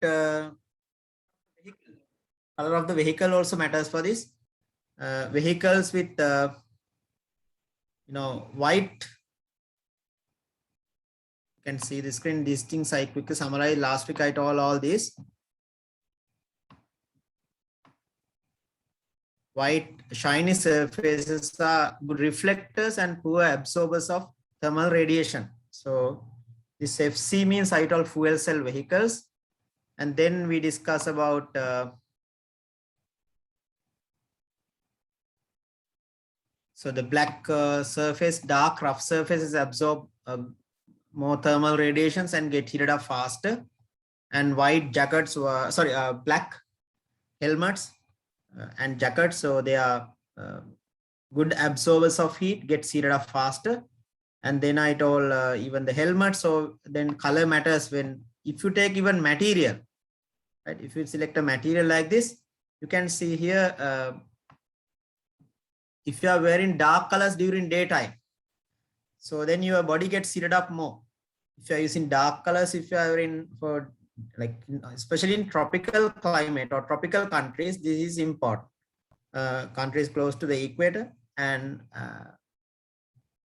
color of the vehicle also matters for this. Vehicles with white. You can see the screen. These things I quickly summarize. Last week I told all this. White shiny surfaces are good reflectors and poor absorbers of thermal radiation. So this FC means I told fuel cell vehicles. And then we discuss about so the black surface, dark rough surfaces absorb more thermal radiations and get heated up faster. And white jackets were, black helmets and jackets, so they are good absorbers of heat, gets heated up faster. And then I told even the helmet, so then color matters when, if you take even material, right? If you select a material like this, you can see here, if you are wearing dark colors during daytime, so then your body gets heated up more. If you are using dark colors, if you are in for like, especially in tropical climate or tropical countries, this is important. Countries close to the equator, and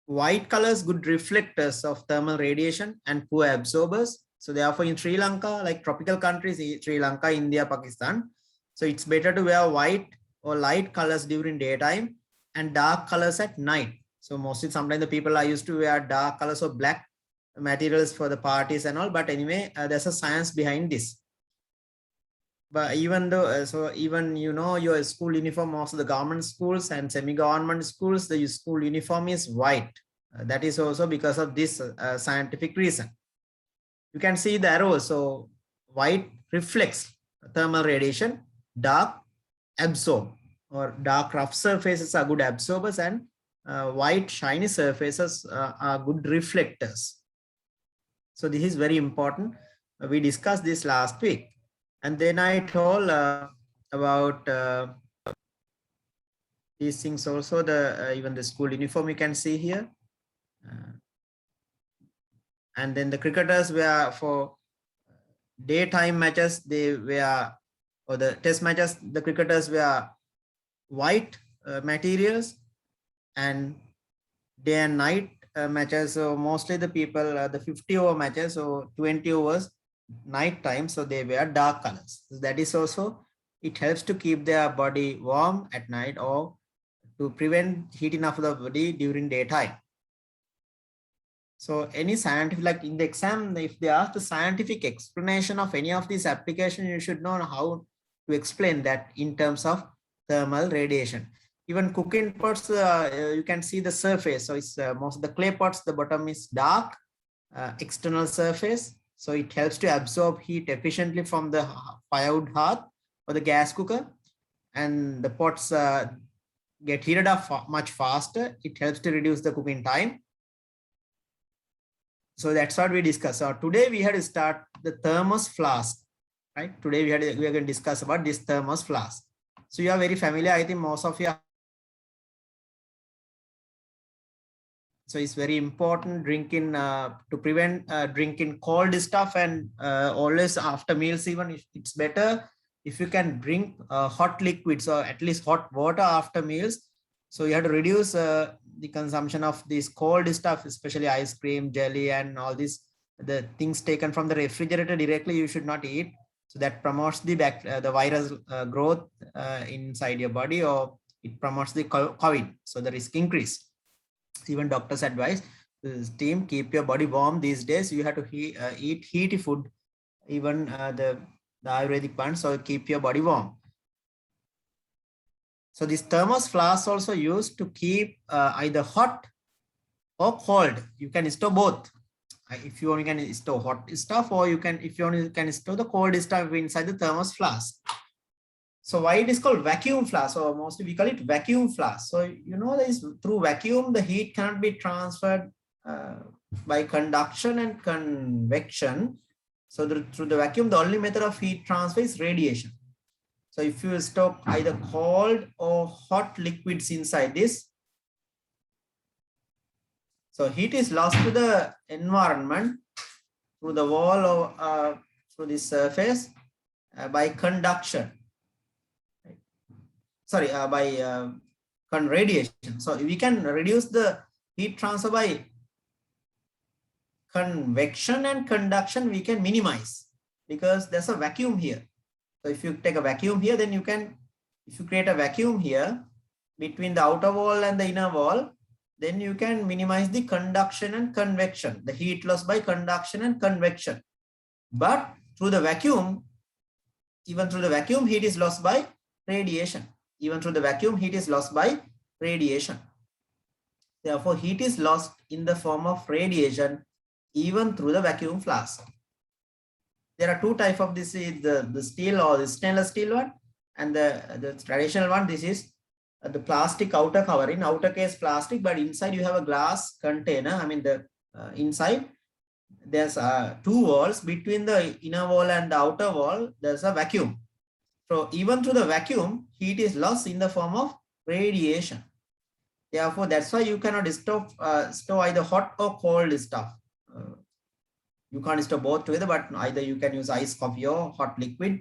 white colors, good reflectors of thermal radiation and poor absorbers. So therefore in Sri Lanka, like tropical countries, Sri Lanka, India, Pakistan, so it's better to wear white or light colors during daytime and dark colors at night. So mostly sometimes the people are used to wear dark colors or black materials for the parties and all, but anyway, there's a science behind this. But even though, so even, your school uniform, most of the government schools and semi-government schools, the school uniform is white. That is also because of this scientific reason. You can see the arrow. So white reflects thermal radiation, dark absorb, or dark rough surfaces are good absorbers, and white shiny surfaces are good reflectors. So this is very important. We discussed this last week. And then I told about these things also, the even the school uniform you can see here. And then the cricketers were for daytime matches, they were, or the test matches, the cricketers were white materials, and day and night matches. So mostly the people, the 50 over matches, so 20 overs night time, so they wear dark colors. So that is also, it helps to keep their body warm at night, or to prevent heating of the body during daytime. So any scientific, like in the exam, if they ask the scientific explanation of any of these applications, you should know how to explain that in terms of thermal radiation. Even cooking pots, you can see the surface. So it's most of the clay pots, the bottom is dark, external surface. So it helps to absorb heat efficiently from the firewood hearth or the gas cooker. And the pots get heated up much faster. It helps to reduce the cooking time. So that's what we discussed. So today we had to start the thermos flask, right? Today we are going to discuss about this thermos flask. So you are very familiar. I think most of you are. So it's very important drinking to prevent drinking cold stuff, and always after meals, even it's better if you can drink hot liquids or at least hot water after meals. So you have to reduce the consumption of this cold stuff, especially ice cream, jelly, and all these, the things taken from the refrigerator directly, you should not eat. So that promotes the virus growth inside your body, or it promotes the COVID. So the risk increase. Even doctors advise this team, keep your body warm these days. You have to eat heaty food, even the Ayurvedic one. So keep your body warm. So this thermos flask also used to keep either hot or cold. You can store both. If you only can store hot stuff, or you can, if you only can store the cold stuff inside the thermos flask. So why it is called vacuum flask, or mostly we call it vacuum flask. So this, through vacuum, the heat cannot be transferred by conduction and convection. So through the vacuum, the only method of heat transfer is radiation. So if you store either cold or hot liquids inside this, so heat is lost to the environment through the wall or through this surface. by conduction. Sorry, by radiation. So we can reduce the heat transfer by convection, and conduction we can minimize because there's a vacuum here. So if you take a vacuum here, then you can, if you create a vacuum here between the outer wall and the inner wall, then you can minimize the conduction and convection, the heat loss by conduction and convection. But through the vacuum, even through the vacuum, heat is lost by radiation. Even through the vacuum, heat is lost by radiation. Therefore, heat is lost in the form of radiation even through the vacuum flask. There are two types of this, is the steel or the stainless steel one, and the traditional one. This is the plastic outer covering, outer case plastic, but inside you have a glass container. I mean the inside there's two walls. Between the inner wall and the outer wall, there's a vacuum. So even through the vacuum, heat is lost in the form of radiation. Therefore, that's why you cannot store either hot or cold stuff. You can't store both together, but either you can use ice coffee or hot liquid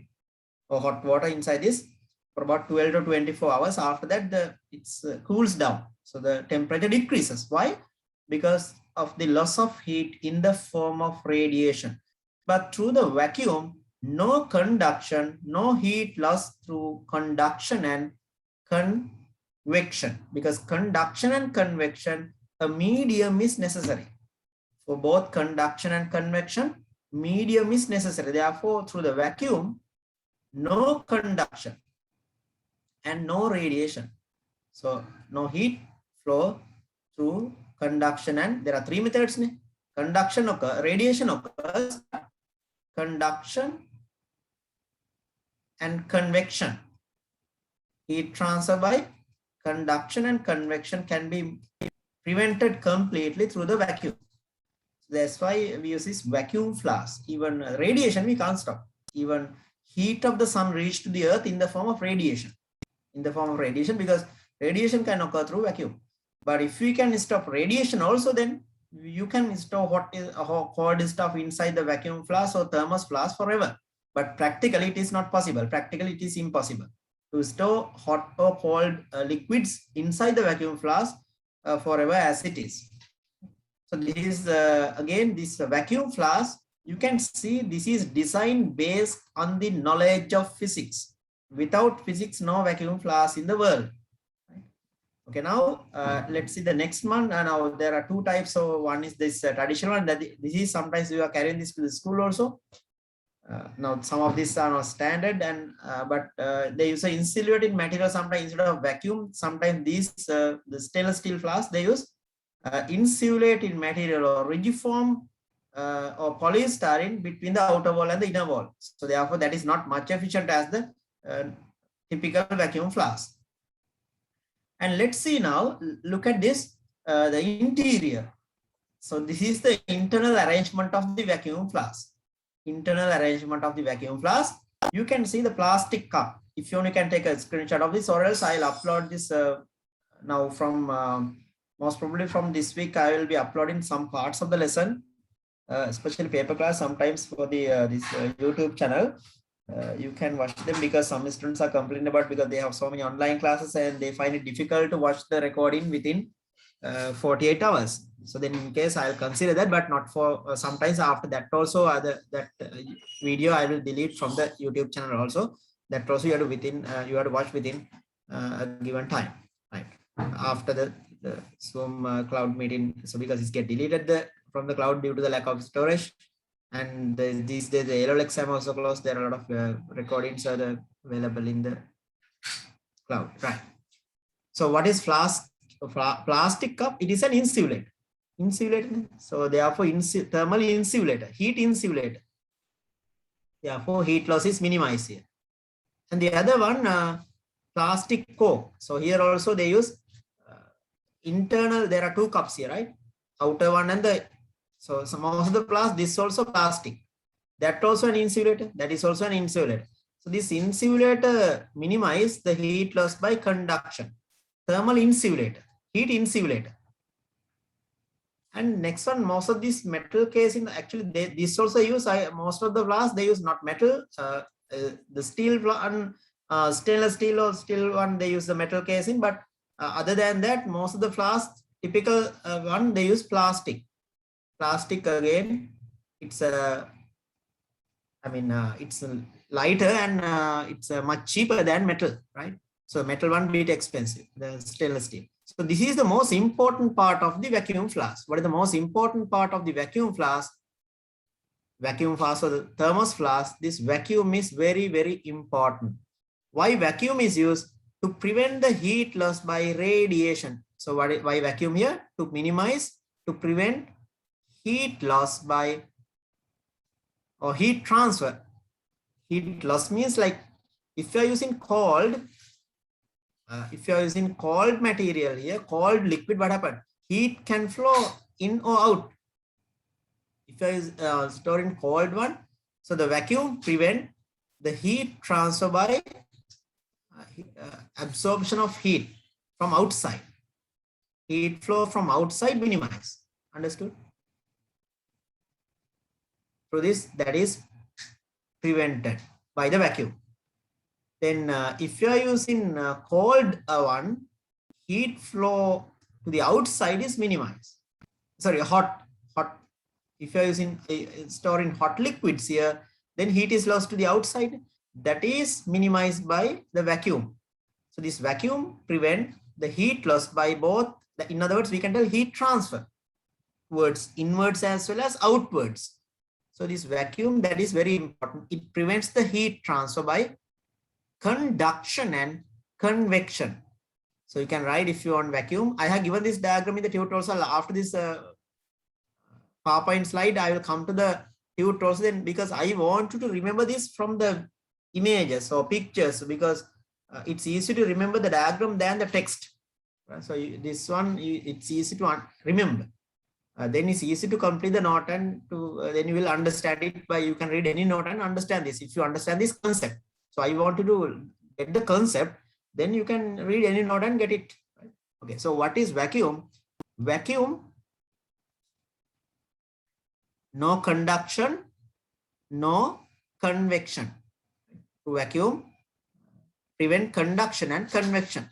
or hot water inside this for about 12 to 24 hours. After that, it cools down. So the temperature decreases. Why? Because of the loss of heat in the form of radiation. But through the vacuum, no conduction, no heat loss through conduction and convection. Because conduction and convection, a medium is necessary. For both conduction and convection, medium is necessary. Therefore, through the vacuum, no conduction and no radiation. So no heat flow through conduction, and there are three methods. Conduction occurs, radiation occurs, conduction and convection. Heat transfer by conduction and convection can be prevented completely through the vacuum. That's why we use this vacuum flask. Even radiation we can't stop. Even heat of the sun reach to the earth in the form of radiation. In the form of radiation, because radiation can occur through vacuum. But if we can stop radiation also, then you can store cold stuff inside the vacuum flask or thermos flask forever. But practically it is not possible. Practically it is impossible to store hot or cold liquids inside the vacuum flask forever as it is. So this is again this vacuum flask. You can see this is designed based on the knowledge of physics. Without physics, no vacuum flask in the world. Okay, now let's see the next one. Now there are two types. So one is this traditional one. That this is sometimes we are carrying this to the school also. Now some of these are not standard, and but they use an insulated material sometimes instead of vacuum. Sometimes these the stainless steel flasks they use insulated material or rigiform or polystyrene between the outer wall and the inner wall. So therefore, that is not much efficient as the typical vacuum flask. And let's see now. Look at this, the interior. So this is the internal arrangement of the vacuum flask. Internal arrangement of the vacuum flask. You can see the plastic cup. If you only can take a screenshot of this, or else I'll upload this now from most probably from this week. I will be uploading some parts of the lesson, especially paper class. Sometimes for the this YouTube channel, you can watch them because some students are complaining about because they have so many online classes and they find it difficult to watch the recording within 48 hours. So then in case I'll consider that, but not for sometimes after that also that video I will delete from the YouTube channel also. That also you have to you have to watch within a given time, right? After the Zoom cloud meeting. So because it's get deleted from the cloud due to the lack of storage. And these days the LL exam also closed. There are a lot of recordings are available in the cloud, right? So what is flask? Plastic cup? It is an insulator. Insulator. So therefore, thermal insulator, heat insulator. Therefore, heat loss is minimized here. And the other one, plastic cork. So here also they use internal. There are two cups here, right? Outer one and the so most of the plastic. This is also plastic. That also an insulator. That is also an insulator. So this insulator minimize the heat loss by conduction. Thermal insulator, heat insulator. And next one, most of this metal casing actually this also use most of the flasks they use not metal. the steel one, stainless steel or steel one, they use the metal casing, but other than that, most of the flasks, typical one, they use plastic. Plastic again, it's a, it's lighter and it's much cheaper than metal, right? So metal one bit expensive, the stainless steel. So this is the most important part of the vacuum flask. What is the most important part of the vacuum flask? Vacuum flask or the thermos flask, this vacuum is very, very important. Why vacuum is used? To prevent the heat loss by radiation. So why vacuum here? To minimize, to prevent heat loss by, or heat transfer. Heat loss means like if you are using cold, material here, cold liquid, what happened? Heat can flow in or out. If you are storing cold one, so the vacuum prevent the heat transfer by absorption of heat from outside. Heat flow from outside minimize. Understood? Through this, that is prevented by the vacuum. Then if you are using cold one, heat flow to the outside is minimized. Sorry, hot. If you are using storing hot liquids here, then heat is lost to the outside. That is minimized by the vacuum. So this vacuum prevent the heat loss by both. In other words, we can tell heat transfer towards inwards as well as outwards. So this vacuum, that is very important. It prevents the heat transfer by conduction and convection. So you can write if you want vacuum. I have given this diagram in the tutorial. After this PowerPoint slide, I will come to the tutorials then, because I want you to remember this from the images or pictures, because it's easy to remember the diagram than the text. So this one, it's easy to remember. Then it's easy to complete the note, and then you will understand it by, you can read any note and understand this if you understand this concept. So I want you to get the concept, then you can read any note and get it. Okay, so what is vacuum? Vacuum, no conduction, no convection. Vacuum prevent conduction and convection.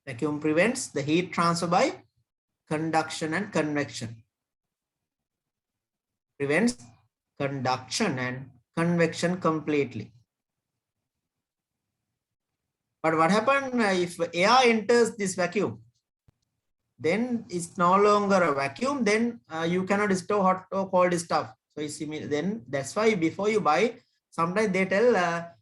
Vacuum prevents the heat transfer by conduction and convection. Prevents conduction and convection completely. But what happens if air enters this vacuum? Then it's no longer a vacuum. Then you cannot store hot or cold stuff. So then that's why before you buy, sometimes they tell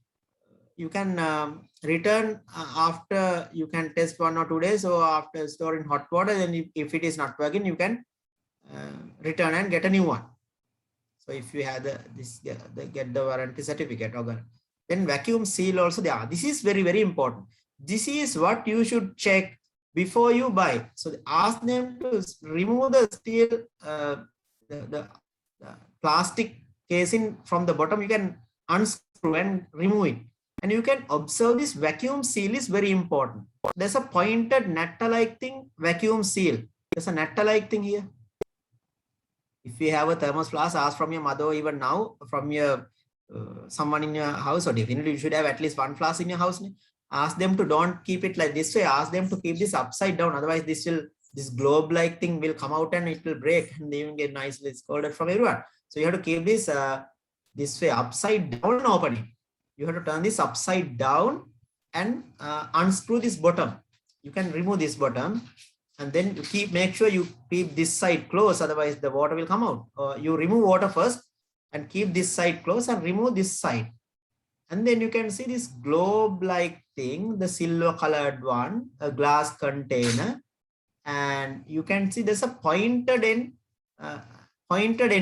you can return after, you can test 1 or 2 days, or after storing hot water. Then if it is not working, you can return and get a new one. So if you have get the warranty certificate, then vacuum seal also there. This is very, very important. This is what you should check before you buy. So ask them to remove the steel, the plastic casing from the bottom. You can unscrew and remove it. And you can observe this vacuum seal is very important. There's a pointed nut-like thing, vacuum seal. There's a nut-like thing here. If you have a thermos flask, ask from your mother, or even now from your someone in your house, or definitely you should have at least one flask in your house. Ask them to don't keep it like this way. Ask them to keep this upside down. Otherwise, this globe-like thing will come out and it will break, and they will get nicely scolded from everyone. So you have to keep this this way, upside down opening. You have to turn this upside down and unscrew this bottom. You can remove this bottom, and then you make sure you keep this side closed. Otherwise, the water will come out. You remove water first and keep this side closed and remove this side. And then you can see this globe-like thing, the silver colored one, a glass container. And you can see there's a pointed end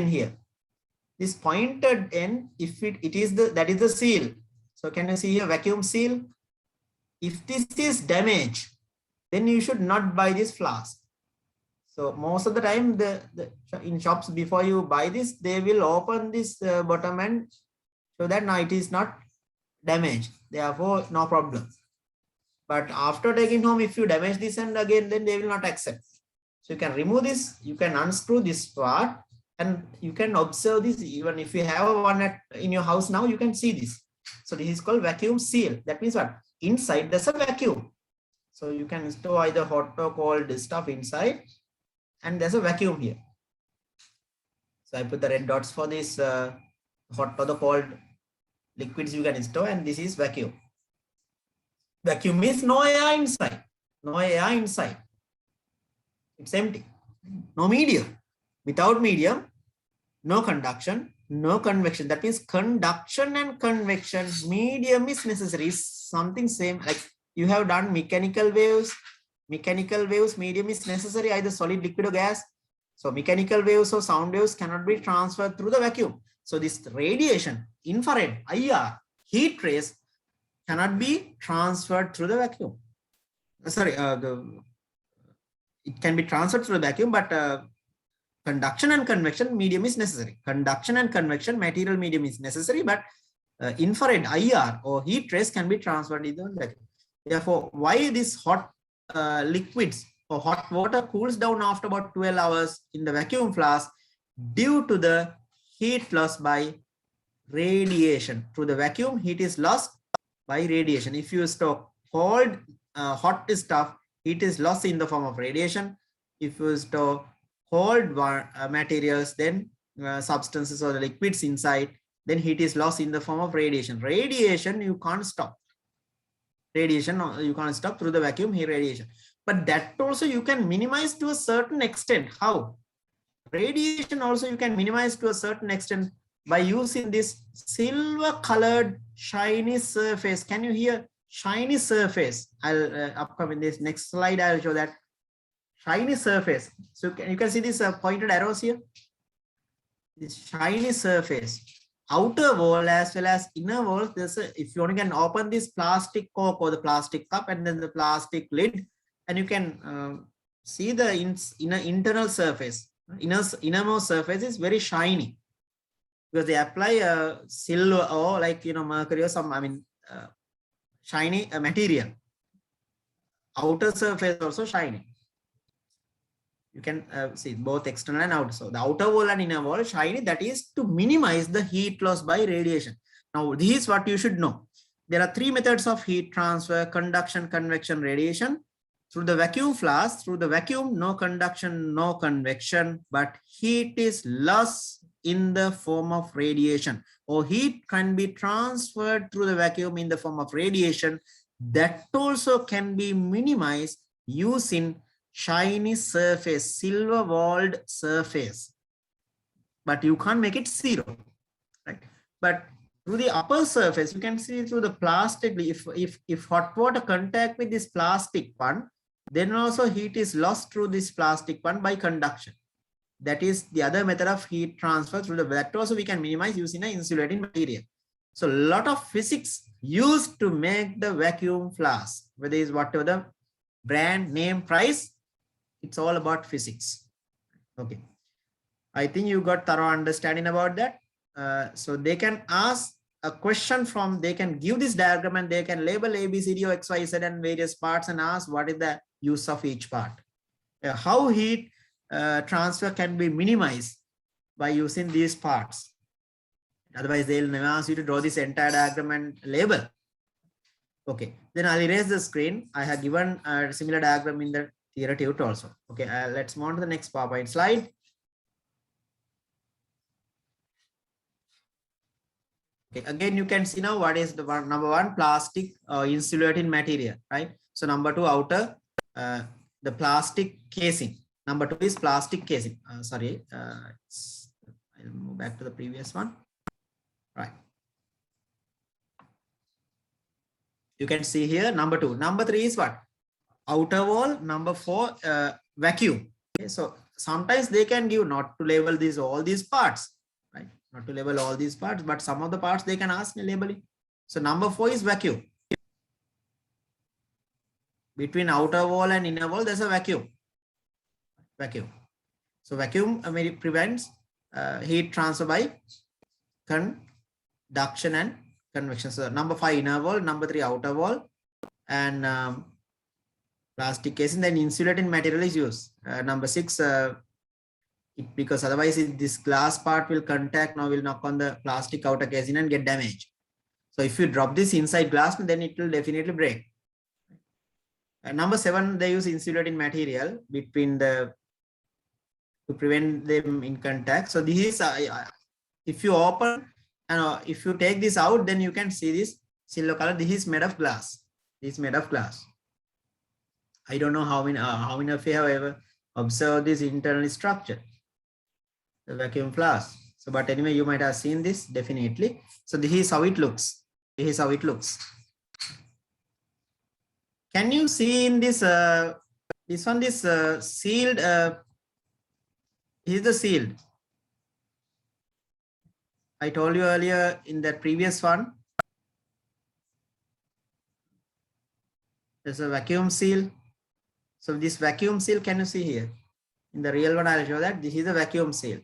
here. This pointed end, if it is that is the seal. So can you see here, vacuum seal? If this is damaged, then you should not buy this flask. So most of the time, in shops, before you buy this, they will open this bottom and show that now it is not damaged. Therefore, no problem. But after taking home, if you damage this and again, then they will not accept. So you can remove this, you can unscrew this part, and you can observe this. Even if you have one in your house now, you can see this. So this is called vacuum seal. That means what? Inside there's a vacuum. So you can store either hot or cold stuff inside, and there's a vacuum here. So I put the red dots for this hot or the cold liquids you can store, and this is vacuum. Vacuum means no air inside. No air inside. It's empty. No medium. Without medium, no conduction, no convection. That means conduction and convection. Medium is necessary. Something same like you have done mechanical waves. Mechanical waves, medium is necessary, either solid, liquid, or gas. So mechanical waves or sound waves cannot be transferred through the vacuum. So this radiation, infrared, IR, heat rays cannot be transferred through the vacuum. Sorry, it can be transferred through the vacuum, but conduction and convection medium is necessary. Conduction and convection material medium is necessary, but infrared, IR, or heat rays can be transferred in the vacuum. Therefore, why this hot liquids or hot water cools down after about 12 hours in the vacuum flask? Due to the heat loss by radiation. Through the vacuum, heat is lost by radiation. If you store cold, hot stuff, heat is lost in the form of radiation. If you store cold materials, then substances or the liquids inside, then heat is lost in the form of radiation. Radiation you can't stop. Radiation you can't stop through the vacuum, heat radiation. But that also you can minimize to a certain extent. How? Radiation also you can minimize to a certain extent by using this silver colored shiny surface. Can you hear? Shiny surface. I'll upcoming this next slide, I'll show that. Shiny surface. So you can see this pointed arrows here. This shiny surface. Outer wall as well as inner wall. There's a, if you only can open this plastic cork or the plastic cup and then the plastic lid, and you can see the internal surface. Innermost surface is very shiny because they apply silver or like mercury or some shiny material. Outer surface also shiny. You can see both external and outer. So the outer wall and inner wall shiny. That is to minimize the heat loss by radiation. Now this is what you should know. There are three methods of heat transfer: conduction, convection, radiation. Through the vacuum flask, through the vacuum, no conduction, no convection, but heat is lost in the form of radiation, or heat can be transferred through the vacuum in the form of radiation. That also can be minimized using shiny surface, silver walled surface, but you can't make it zero, right? But through the upper surface, you can see through the plastic. If hot water contact with this plastic one, then also heat is lost through this plastic one by conduction. That is the other method of heat transfer through the, that also we can minimize using an insulating material. So a lot of physics used to make the vacuum flask, whether it's whatever the brand, name, price, it's all about physics. Okay. I think you got thorough understanding about that. So they can ask a question from, they can give this diagram and they can label A, B, C, D, or X, Y, Z and various parts and ask what is the use of each part. How heat transfer can be minimized by using these parts. Otherwise, they'll never ask you to draw this entire diagram and label. Okay, then I'll erase the screen. I have given a similar diagram in the theory tutor also. Okay, let's move on to the next PowerPoint slide. Okay, again, you can see now what is the one, number one, plastic insulating material, right? So number two, outer, the plastic casing. Number two is plastic casing. Sorry, I'll move back to the previous one. Right. You can see here number two. Number three is what? Outer wall. Number four, vacuum. Okay, so sometimes they can give not to label these all these parts, right? Not to label all these parts, but some of the parts they can ask me labeling. So number four is vacuum. Between outer wall and inner wall, there's a vacuum. Vacuum. So vacuum prevents heat transfer by conduction and convection. So number five, inner wall. Number three, outer wall, and plastic casing. Then insulating material is used. Number six, because otherwise this glass part will contact, now will knock on the plastic outer casing and get damaged. So if you drop this inside glass, then it will definitely break. Number 7, they use insulating material between the to prevent them in contact. So this is if you open and if you take this out, then you can see this silver color. This is made of glass. This is made of glass. I don't know how many of you have ever observed this internal structure, the vacuum flask. So, but anyway, you might have seen this definitely. So this is how it looks. This is how it looks. Can you see in this sealed? Is the sealed. I told you earlier in that previous one. There's a vacuum seal. So this vacuum seal, can you see here? In the real one, I'll show that this is a vacuum seal.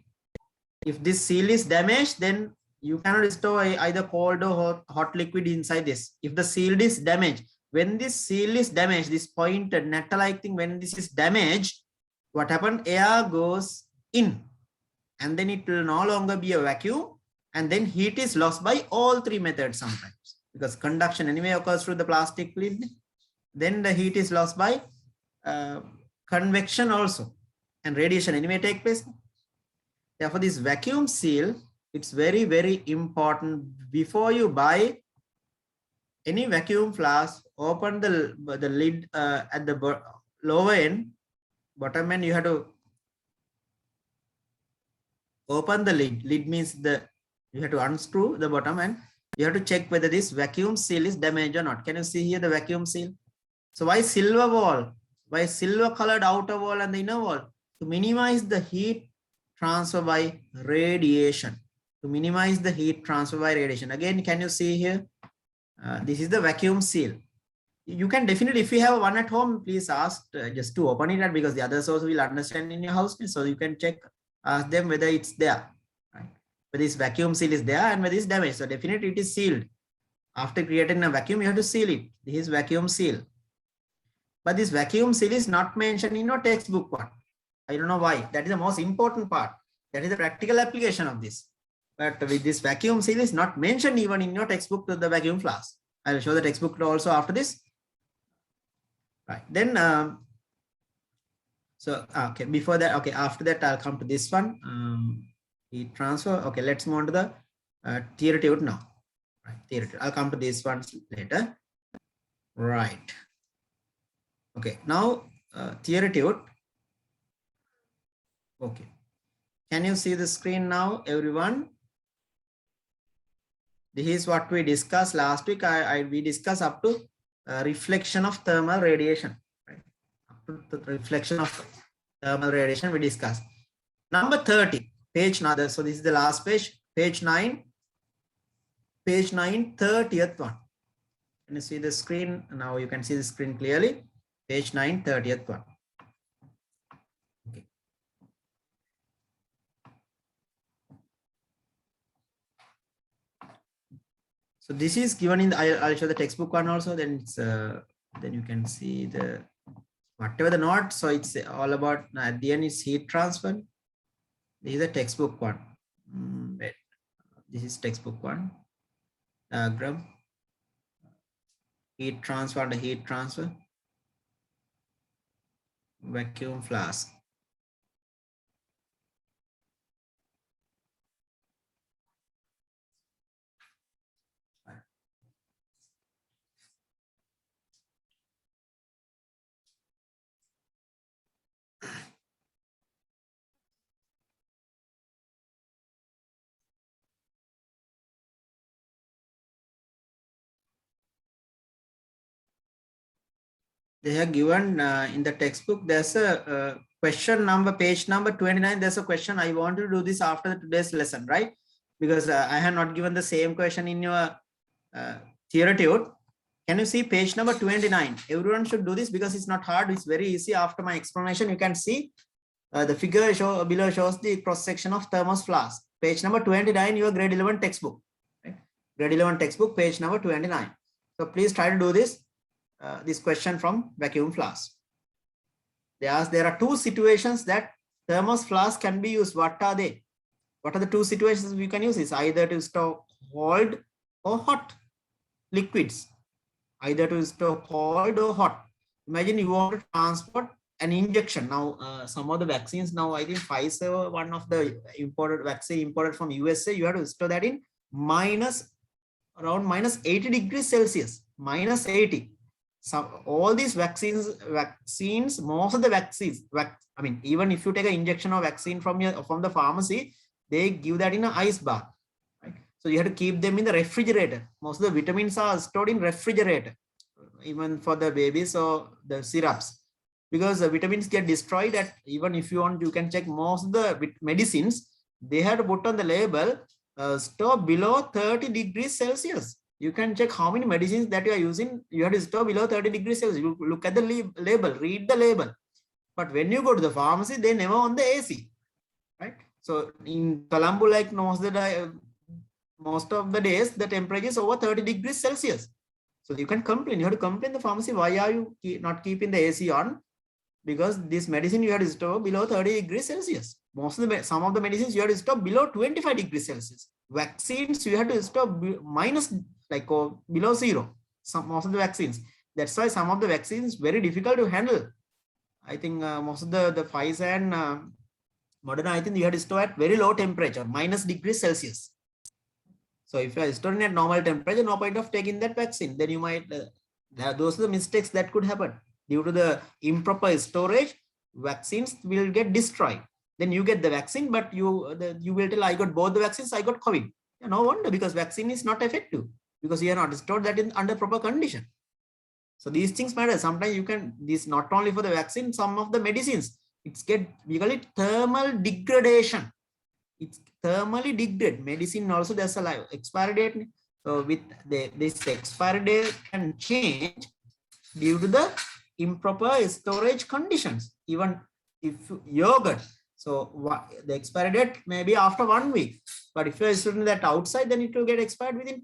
If this seal is damaged, then you cannot store either cold or hot liquid inside this. If the seal is damaged, when this seal is damaged, this pointed nut-like thing, when this is damaged, what happened? Air goes in, and then it will no longer be a vacuum, and then heat is lost by all 3 methods sometimes, because conduction anyway occurs through the plastic film. Then the heat is lost by convection also, and radiation anyway take place. Therefore, this vacuum seal, it's very, very important. Before you buy any vacuum flask, open the lid at the lower end, bottom end, you have to open the lid. Lid means you have to unscrew the bottom, and you have to check whether this vacuum seal is damaged or not. Can you see here the vacuum seal? So why silver wall? Why silver colored outer wall and the inner wall? To minimize the heat transfer by radiation. To minimize the heat transfer by radiation. Again, can you see here? This is the vacuum seal. You can definitely, if you have one at home, please ask just to open it, because the others also will understand in your house. So you can check, ask them whether it's there. Right? Whether this vacuum seal is there and whether it's damaged. So definitely it is sealed. After creating a vacuum, you have to seal it. This is vacuum seal. But this vacuum seal is not mentioned in your textbook one. I don't know why. That is the most important part. That is the practical application of this. But with this vacuum seal is not mentioned even in your textbook to the vacuum flask. I will show the textbook also after this. Right. Then, okay, before that, okay, after that, I'll come to this one. Heat transfer. Okay, let's move on to the theory tube now. Right, theory tube. I'll come to this one later. Right. Okay, now theory tube. Okay. Can you see the screen now, everyone? This is what we discussed last week. We discussed up to reflection of thermal radiation. Right? Up to the reflection of thermal radiation we discussed. Number 30, page another. So this is the last page, page 9. Page 9, 30th one. Can you see the screen? Now you can see the screen clearly. Page 9, 30th one. Okay. So this is given in the, I'll show the textbook one also, then it's then you can see the whatever the note. So it's all about, at the end is heat transfer. This is the textbook one. Wait. This is textbook one. Diagram. Heat transfer and heat transfer. Vacuum flask. They have given in the textbook, there's a question number, page number 29. There's a question. I want to do this after today's lesson, right? Because I have not given the same question in your theory tube. Can you see page number 29? Everyone should do this because it's not hard. It's very easy. After my explanation, you can see the figure below shows the cross section of thermos flask. Page number 29, your grade 11 textbook. Right? Grade 11 textbook, page number 29. So please try to do this. This question from vacuum flask. They ask, there are two situations that thermos flask can be used. What are they? What are the two situations we can use? It's either to store cold or hot. liquids, either to store cold or hot. Imagine you want to transport an injection. Now, some of the vaccines now, I think Pfizer, one of the imported vaccine imported from USA, you have to store that in around minus 80 degrees Celsius, minus 80. So all these vaccines, most of the vaccines, I mean, even if you take an injection or vaccine from the pharmacy, they give that in an ice bath, right? So you have to keep them in the refrigerator. Most of the vitamins are stored in refrigerator, even for the babies or the syrups, because the vitamins get destroyed. At even if you want, you can check most of the medicines. They have to put on the label, store below 30 degrees Celsius. You can check how many medicines that you are using. You have to store below 30 degrees Celsius. You look at the label, read the label. But when you go to the pharmacy, they never on the AC, right? So in Colombo, like most of the days, the temperature is over 30 degrees Celsius. So you can complain. You have to complain the pharmacy. Why are you not keeping the AC on? Because this medicine you have to store below 30 degrees Celsius. Some of the medicines you have to store below 25 degrees Celsius. Vaccines you have to store minus, like, below zero. Most of the vaccines. That's why some of the vaccines very difficult to handle. I think most of the Pfizer and Moderna, I think you have to store at very low temperature, minus degrees Celsius. So if you are storing at normal temperature, no point of taking that vaccine. Then you might, those are the mistakes that could happen. Due to the improper storage, vaccines will get destroyed. Then you get the vaccine, but you will tell, I got both the vaccines, I got COVID. Yeah, no wonder, because vaccine is not effective, because you are not stored that in under proper condition. So these things matter. Sometimes you can, this not only for the vaccine, some of the medicines, we call it thermal degradation. It's thermally degrade. Medicine also, there's a expiry date. So with this expiry date can change due to the improper storage conditions. Even if yogurt, so the expiry date may be after 1 week, but if you're storing that outside, then it will get expired within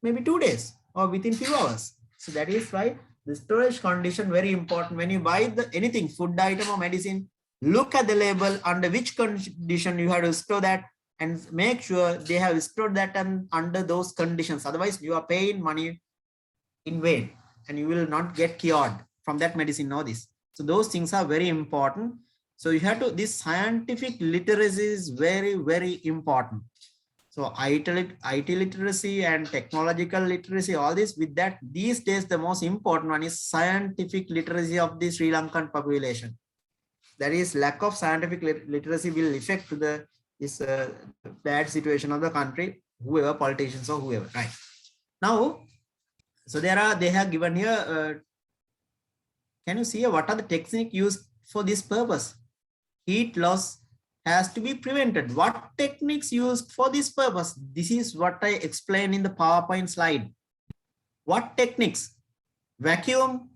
maybe 2 days or within few hours. So that is why the storage condition very important. When you buy anything, food item or medicine, look at the label under which condition you have to store that, and make sure they have stored that under those conditions. Otherwise, you are paying money in vain and you will not get cured from that medicine. Know this. So those things are very important. So you have to, this scientific literacy is very, very important. So IT literacy and technological literacy, all this, with that, these days, the most important one is scientific literacy of the Sri Lankan population. That is, lack of scientific literacy will affect to this bad situation of the country, whoever, politicians or whoever, right? Now, so they have given here, can you see what are the techniques used for this purpose? Heat loss has to be prevented. What techniques used for this purpose? This is what I explained in the PowerPoint slide. What techniques? Vacuum,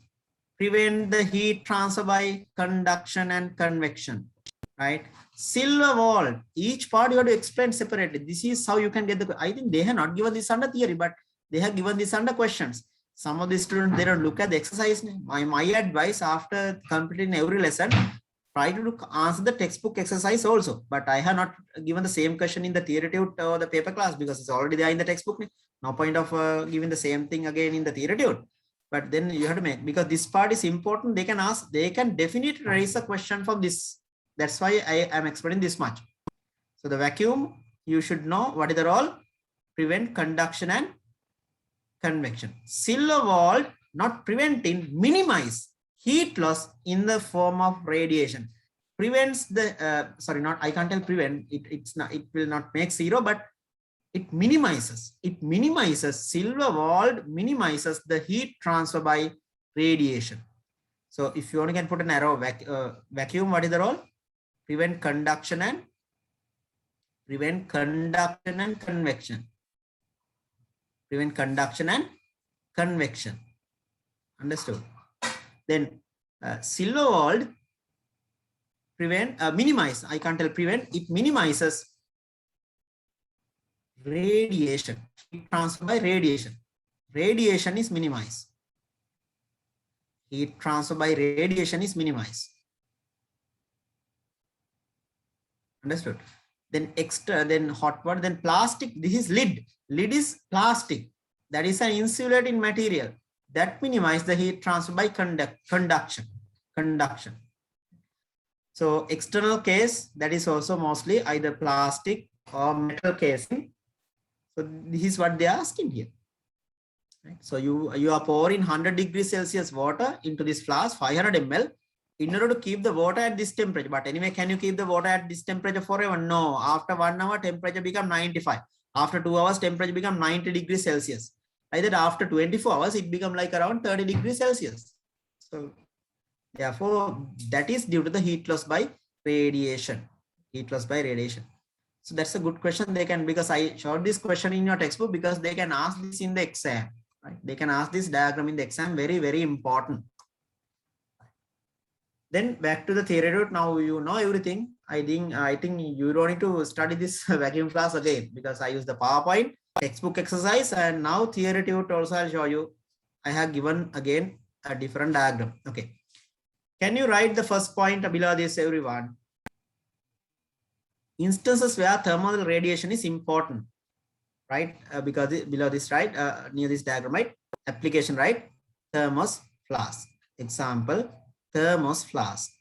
prevent the heat transfer by conduction and convection, right? Silver wall, each part you have to explain separately. This is how you can get the, I think they have not given this under theory, but they have given this under questions. Some of the students, they don't look at the exercise. My advice, after completing every lesson, try to answer the textbook exercise also. But I have not given the same question in the theory tube or the paper class, because it's already there in the textbook. No point of giving the same thing again in the theory tube. But then you have to make, because this part is important. They can ask, they can definitely raise a question from this. That's why I am explaining this much. So the vacuum, you should know what is the role. Prevent conduction and convection. Silver wall, not preventing, minimize heat loss in the form of radiation. Prevents the, sorry, not, I can't tell prevent, it's not, it will not make zero, but it minimizes, silver wall minimizes the heat transfer by radiation. So if you only can put an arrow, vacuum, what is the role? Prevent conduction and convection. Prevent conduction and convection. Understood? Then silver wall prevent, minimize, I can't tell prevent, it minimizes radiation, heat transfer by radiation. Radiation is minimized. Heat transfer by radiation is minimized. Understood? Then extra, then hot water, then plastic. This is lid. Lid is plastic. that is an insulating material that minimizes the heat transfer by conduction. So external case, that is also mostly either plastic or metal casing. So this is what they are asking here. Right? So you are pouring 100 degrees Celsius water into this flask, 500 ml, in order to keep the water at this temperature. But anyway, can you keep the water at this temperature forever? No. After 1 hour, temperature become 95. After 2 hours, temperature become 90 degrees Celsius. Like that, after 24 hours, it become like around 30 degrees Celsius. So therefore, that is due to the heat loss by radiation. Heat loss by radiation. So that's a good question. They can, because I showed this question in your textbook, because they can ask this in the exam. Right? They can ask this diagram in the exam. Very, very important. Then back to the theory route. Now you know everything. I think you don't need to study this vacuum class again, because I use the PowerPoint textbook exercise, and now theory route also I'll show you. I have given again a different diagram. Okay. Can you write the first point below this, everyone? Instances where thermal radiation is important, right? Because below this, right? Near this diagram, right? Application, right? Thermos flask. Example, thermos flask.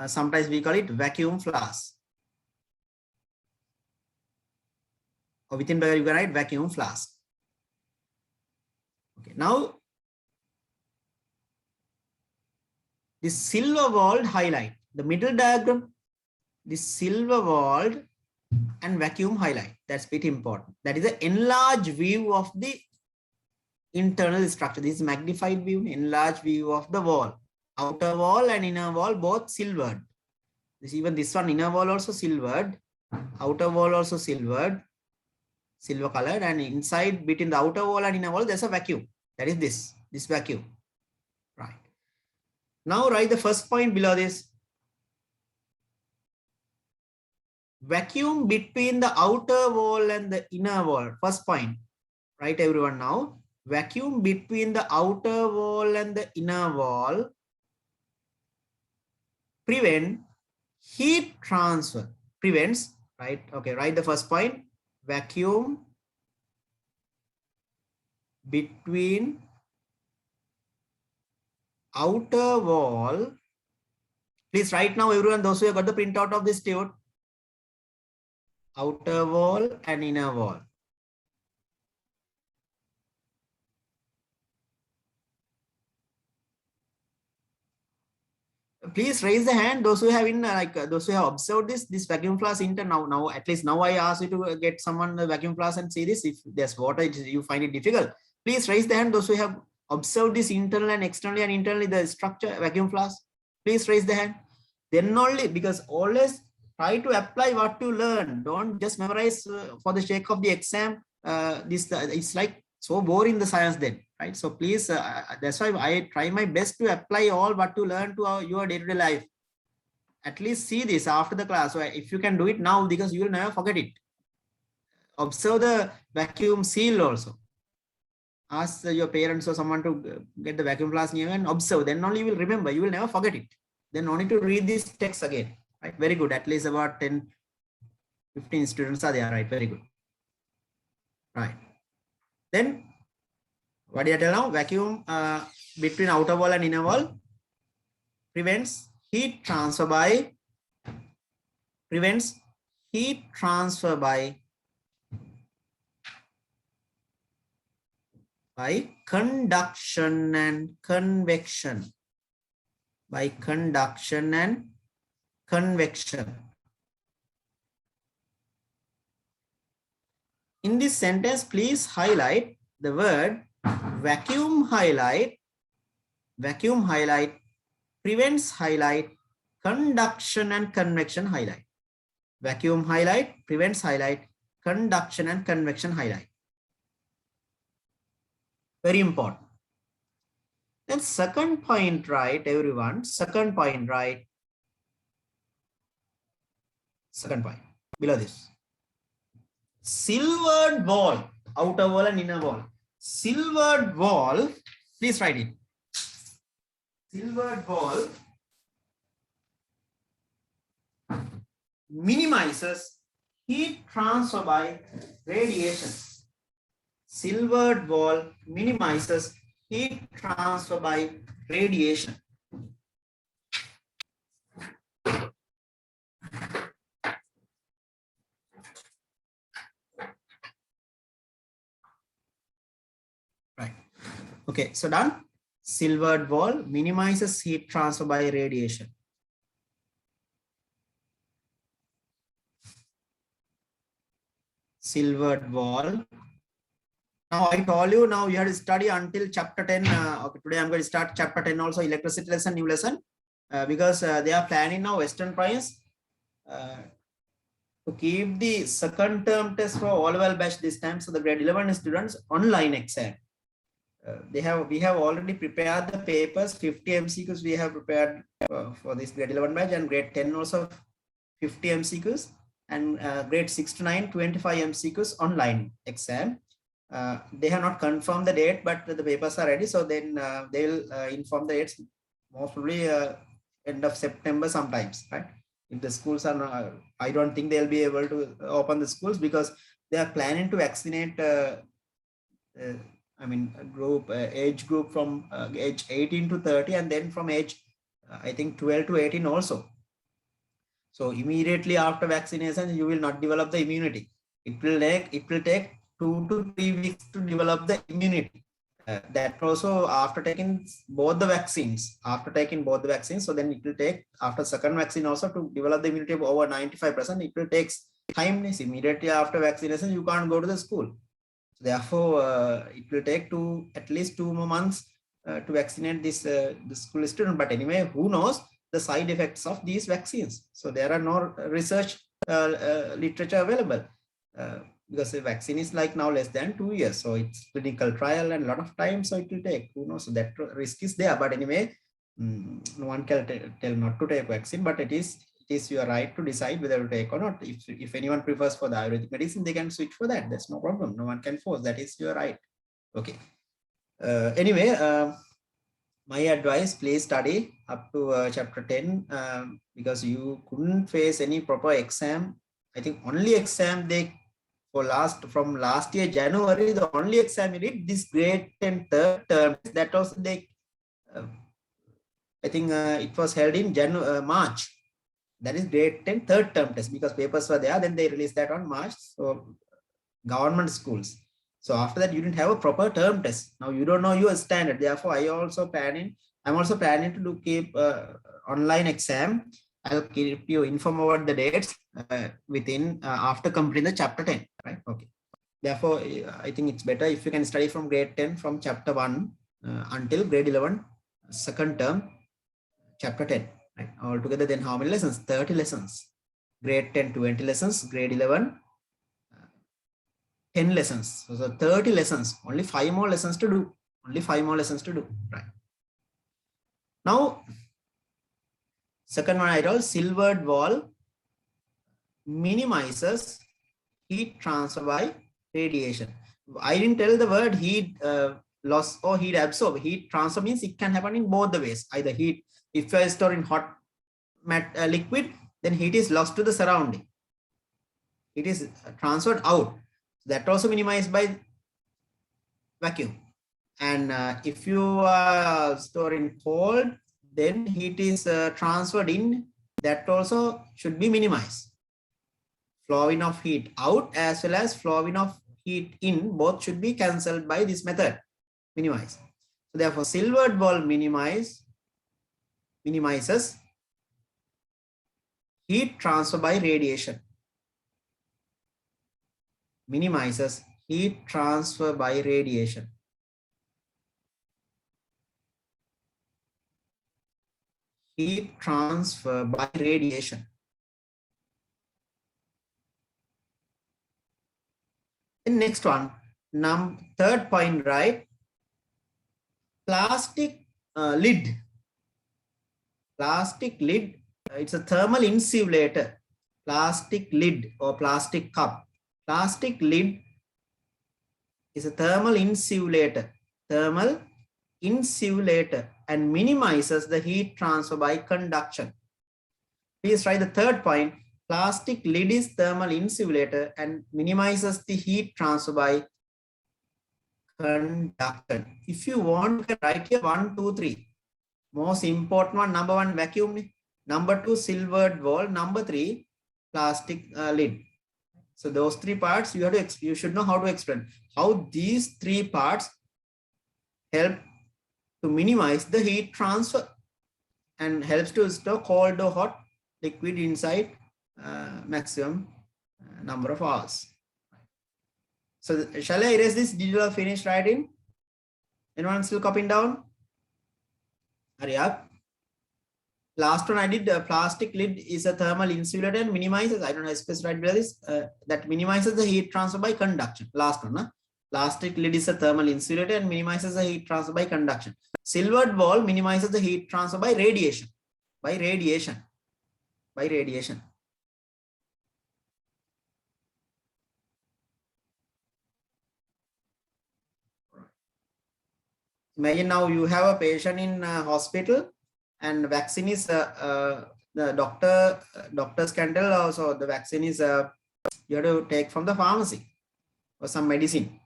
Sometimes we call it vacuum flask. Or within bracket you can write vacuum flask. Okay, now this silver walled highlight, the middle diagram, this silver walled and vacuum highlight. That's pretty important. That is an enlarged view of the internal structure. This is magnified view, enlarged view of the wall. Outer wall and inner wall both silvered. Even this one, inner wall also silvered, outer wall also silvered, silver colored, and inside between the outer wall and inner wall there's a vacuum. That is this vacuum. Right. Now write the first point below this. Vacuum between the outer wall and the inner wall. First point. Right, everyone, now. Vacuum between the outer wall and the inner wall prevent heat transfer. Prevents, right? Okay, write the first point. Vacuum between outer wall. Please write now, everyone, those who have got the printout of this table. Outer wall and inner wall. Please raise the hand, those who have those who have observed this vacuum flask internal. Now at least now I ask you to get someone the vacuum flask and see this. If there's water, you find it difficult, please raise the hand, those who have observed this internal and externally and internally the structure vacuum flask. Please raise the hand. Then only, because always try to apply what you learn. Don't just memorize for the sake of the exam. It's like so boring, the science then, right? So please, that's why I try my best to apply all what you learn to your day-to-day life. At least see this after the class. So if you can do it now, because you will never forget it. Observe the vacuum seal also. Ask your parents or someone to get the vacuum flask near and observe. Then only you will remember. You will never forget it. Then no need to read this text again. Right? Very good. At least about 10, 15 students are there. Right? Very good. Right. Then what did I tell now? Vacuum between outer wall and inner wall prevents heat transfer by conduction and convection. By conduction and convection. In this sentence, please highlight the word vacuum highlight. Vacuum highlight prevents highlight, conduction and convection highlight. Vacuum highlight prevents highlight, conduction and convection highlight. Very important. Then second point, right, everyone? Second point, right? Second point below this. Silvered wall, outer wall and inner wall. Silvered wall, please write it. Silvered wall minimizes heat transfer by radiation. Silvered wall minimizes heat transfer by radiation. Right. Okay, so done. Silvered wall minimizes heat transfer by radiation. Silvered wall. Now I told you, now you have to study until chapter 10. Okay, today I'm going to start chapter 10 also, electricity lesson, new lesson, because they are planning now Western Province to keep the second term test for all level batch this time. So the grade 11 students online exam. We have already prepared the papers, 50 MCQs we have prepared for this grade 11 batch, and grade 10 also 50 MCQs, and grade 6 to 9 25 MCQs online exam. They have not confirmed the date, but the papers are ready, so then they will inform the dates most probably end of September sometimes, right? If the schools are not, I don't think they'll be able to open the schools because they are planning to vaccinate I mean, age group from age 18 to 30, and then from age, I think 12 to 18 also. So immediately after vaccination, you will not develop the immunity. It will take 2 to 3 weeks to develop the immunity. That also after taking both the vaccines, so then it will take after second vaccine also to develop the immunity of over 95%. It will take time. Immediately after vaccination, you can't go to the school. Therefore, it will take at least 2 more months to vaccinate this the school student. But anyway, who knows the side effects of these vaccines? So there are no research literature available because the vaccine is like now less than 2 years. So it's clinical trial and a lot of time. So it will take, who knows, so that risk is there. But anyway, no one can tell not to take vaccine, but it is your right to decide whether to take or not. If anyone prefers for the Ayurvedic medicine, they can switch for that. That's no problem. No one can force. That is your right. Okay. Anyway, my advice, please study up to chapter 10 because you couldn't face any proper exam. I think only exam they from last year January, the only exam you did this grade 10 third term. That also they I think it was held in March. That is grade 10 third term test because papers were there. Then they released that on March. So government schools. So after that, you didn't have a proper term test. Now you don't know your standard. Therefore, I'm also planning to keep online exam. I'll keep you informed about the dates within after completing the chapter 10. Right? Okay. Therefore, I think it's better if you can study from grade 10 from chapter 1 until grade 11 second term chapter 10. Right. Altogether, then how many lessons? 30 lessons. Grade 10, 20 lessons. Grade 11, 10 lessons. So 30 lessons. Only 5 more lessons to do. Right. Now, second one I told, silvered wall minimizes heat transfer by radiation. I didn't tell the word heat loss or heat absorb. Heat transfer means it can happen in both the ways. Either heat, if you are storing hot liquid, then heat is lost to the surrounding. It is transferred out. That also minimized by vacuum. And if you are storing cold, then heat is transferred in. That also should be minimized. Flowing of heat out as well as flowing of heat in, both should be cancelled by this method. Minimize. So therefore, silvered wall minimizes heat transfer by radiation. Minimizes heat transfer by radiation. Heat transfer by radiation. The next one, third point, right? Plastic lid. Plastic lid, it's a thermal insulator. Plastic lid or plastic cup. Plastic lid is a thermal insulator. Thermal insulator and minimizes the heat transfer by conduction. Please try the third point. plastic lid is thermal insulator and minimizes the heat transfer by conductor. If you want, you can write here 1, 2, 3. Most important one, number 1, vacuum. Number 2, silvered wall. Number 3, plastic lid. So those 3 parts you have to you should know how to explain how these 3 parts help to minimize the heat transfer and helps to store cold or hot liquid inside maximum number of hours. So shall I erase this? Did you all finish writing? Anyone still copying down? Hurry up. Last one I did, plastic lid is a thermal insulator and minimizes, I don't know, specified below this, that minimizes the heat transfer by conduction. Last one, plastic lid is a thermal insulator and minimizes the heat transfer by conduction. Silvered wall minimizes the heat transfer by radiation. By radiation. Imagine now you have a patient in hospital and vaccine is the doctors can tell also the vaccine is you have to take from the pharmacy or some medicine.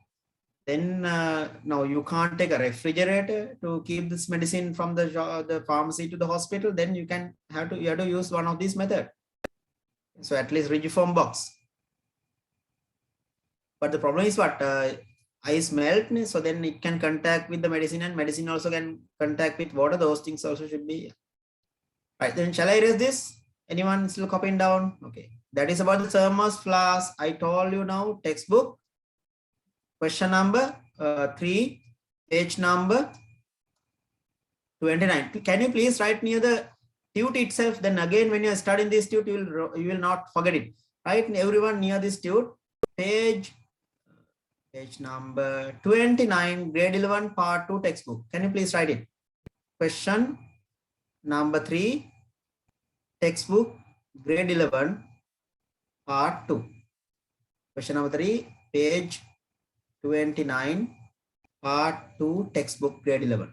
Then now you can't take a refrigerator to keep this medicine from the pharmacy to the hospital. Then you have to use one of these methods. So at least rigid form box. But the problem is what ice melt, so then it can contact with the medicine and medicine also can contact with water. Those things also should be right. Then shall I erase this? Anyone still copying down? Okay, that is about the thermos flask. I told you now textbook question number 3, page number 29. Can you please write near the tute itself? Then again when you are studying this tute, you will not forget it. Right, everyone near this tute, page number 29, grade 11, part 2 textbook. Can you please write it? Question number 3, textbook, grade 11, part 2. Question number 3, page 29, part 2, textbook, grade 11.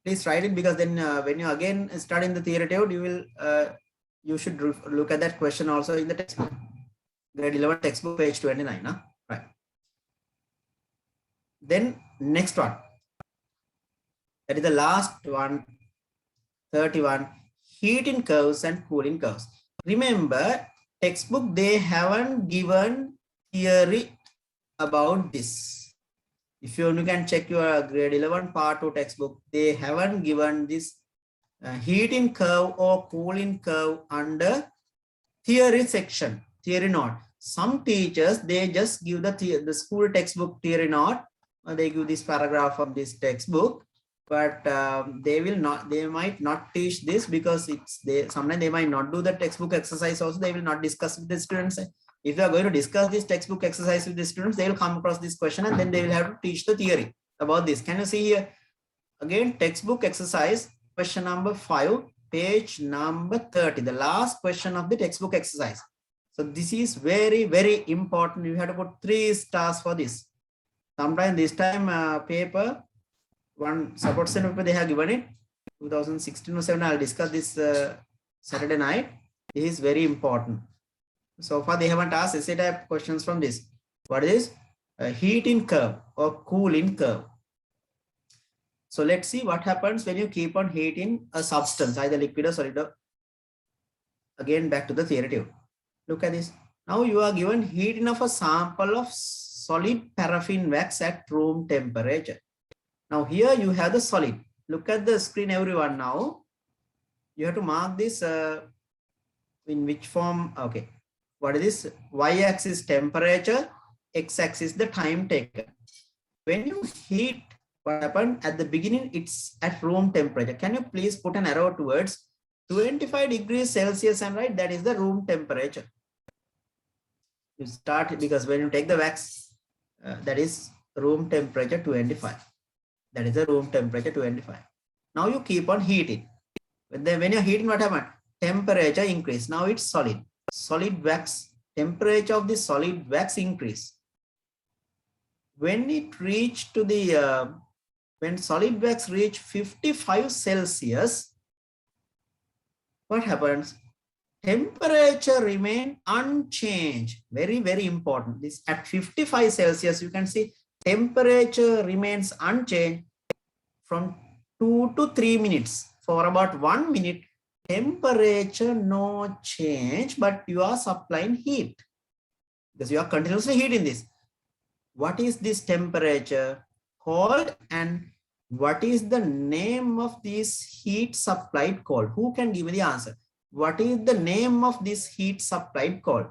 Please write it, because then when you again start in the theory, you should look at that question also in the textbook. Grade 11 textbook, page 29. Right. Then next one. That is the last one. 31. Heating curves and cooling curves. Remember, textbook, they haven't given theory about this. If you can check your grade 11 part 2 textbook, they haven't given this heating curve or cooling curve under theory section, theory note. Some teachers, they just give the school textbook theory note, they give this paragraph of this textbook, but they might not teach this, because sometimes they might not do the textbook exercise also. They will not discuss with the students. If you are going to discuss this textbook exercise with the students, they will come across this question and then they will have to teach the theory about this. Can you see here? Again, textbook exercise, question number 5, page number 30, the last question of the textbook exercise. So this is very, very important. You have to put 3 stars for this. Sometime this time paper, one support center paper, they have given it 2016 or 7. I'll discuss this Saturday night. This is very important. So far they haven't asked essay type questions from this. What is a heating curve or cooling curve? So let's see what happens when you keep on heating a substance, either liquid or solid. Again, back to the theory tube. Look at this. Now you are given heating of a sample of solid paraffin wax at room temperature. Now here you have the solid. Look at the screen, everyone. Now you have to mark this in which form. Okay. What is this? Y-axis temperature, x-axis the time taken. When you heat, what happened at the beginning, it's at room temperature. Can you please put an arrow towards 25 degrees Celsius and write that is the room temperature. You start, because when you take the wax, that is room temperature 25. That is the room temperature 25. Now you keep on heating. When you're heating, what happened? Temperature increase. Now it's solid. Solid wax, temperature of the solid wax increase. When it reached to the, when solid wax reach 55 Celsius, what happens? temperature remain unchanged. Very, very important. This at 55 Celsius, you can see temperature remains unchanged from 2 to 3 minutes. For about 1 minute, temperature no change, but you are supplying heat because you are continuously heating this. What is this temperature called, and what is the name of this heat supplied called? Who can give me the answer? What is the name of this heat supplied called?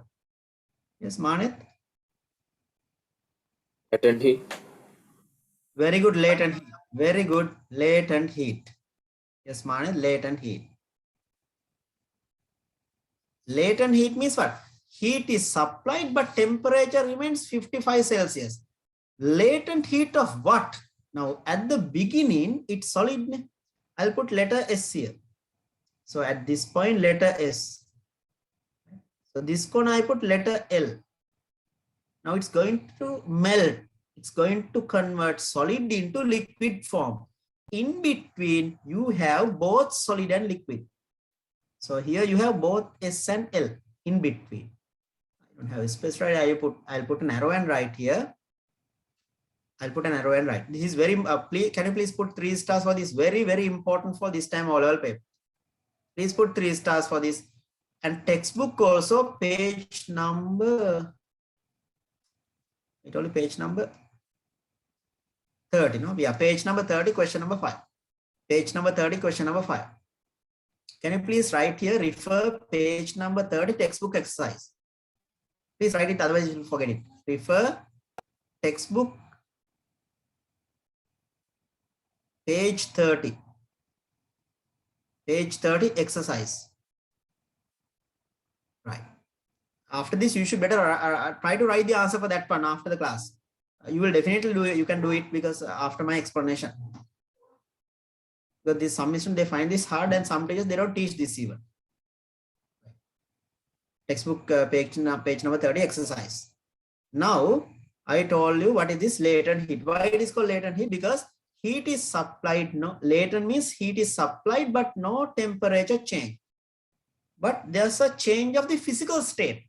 Yes, Manit? Latent heat. Very good, latent heat. Very good, latent heat. Yes, Manit, latent heat. Latent heat means what? Heat is supplied, but temperature remains 55 Celsius. Latent heat of what? Now, at the beginning, it's solid. I'll put letter S here. So at this point, letter S. So this corner, I put letter L. Now it's going to melt. It's going to convert solid into liquid form. In between, you have both solid and liquid. So here you have both S and L in between. I don't have a space right. I'll put an arrow and right here. I'll put an arrow and right. This is very, can you please put 3 stars for this? Very, very important for this time O-level paper. Please put 3 stars for this. And textbook also page number, it only page number 30, no? Yeah, page number 30, question number 5. Page number 30, question number 5. Can you please write here, refer page number 30, textbook exercise. Please write it, otherwise you will forget it. Refer textbook page 30. Page 30 exercise. Right. After this, you should better try to write the answer for that one after the class. You will definitely do it. You can do it because after my explanation. Because this submission, they find this hard, and some teachers, they don't teach this even. Textbook page number 30 exercise. Now, I told you what is this latent heat. Why it is called latent heat? Because heat is supplied. No, latent means heat is supplied, but no temperature change. But there's a change of the physical state.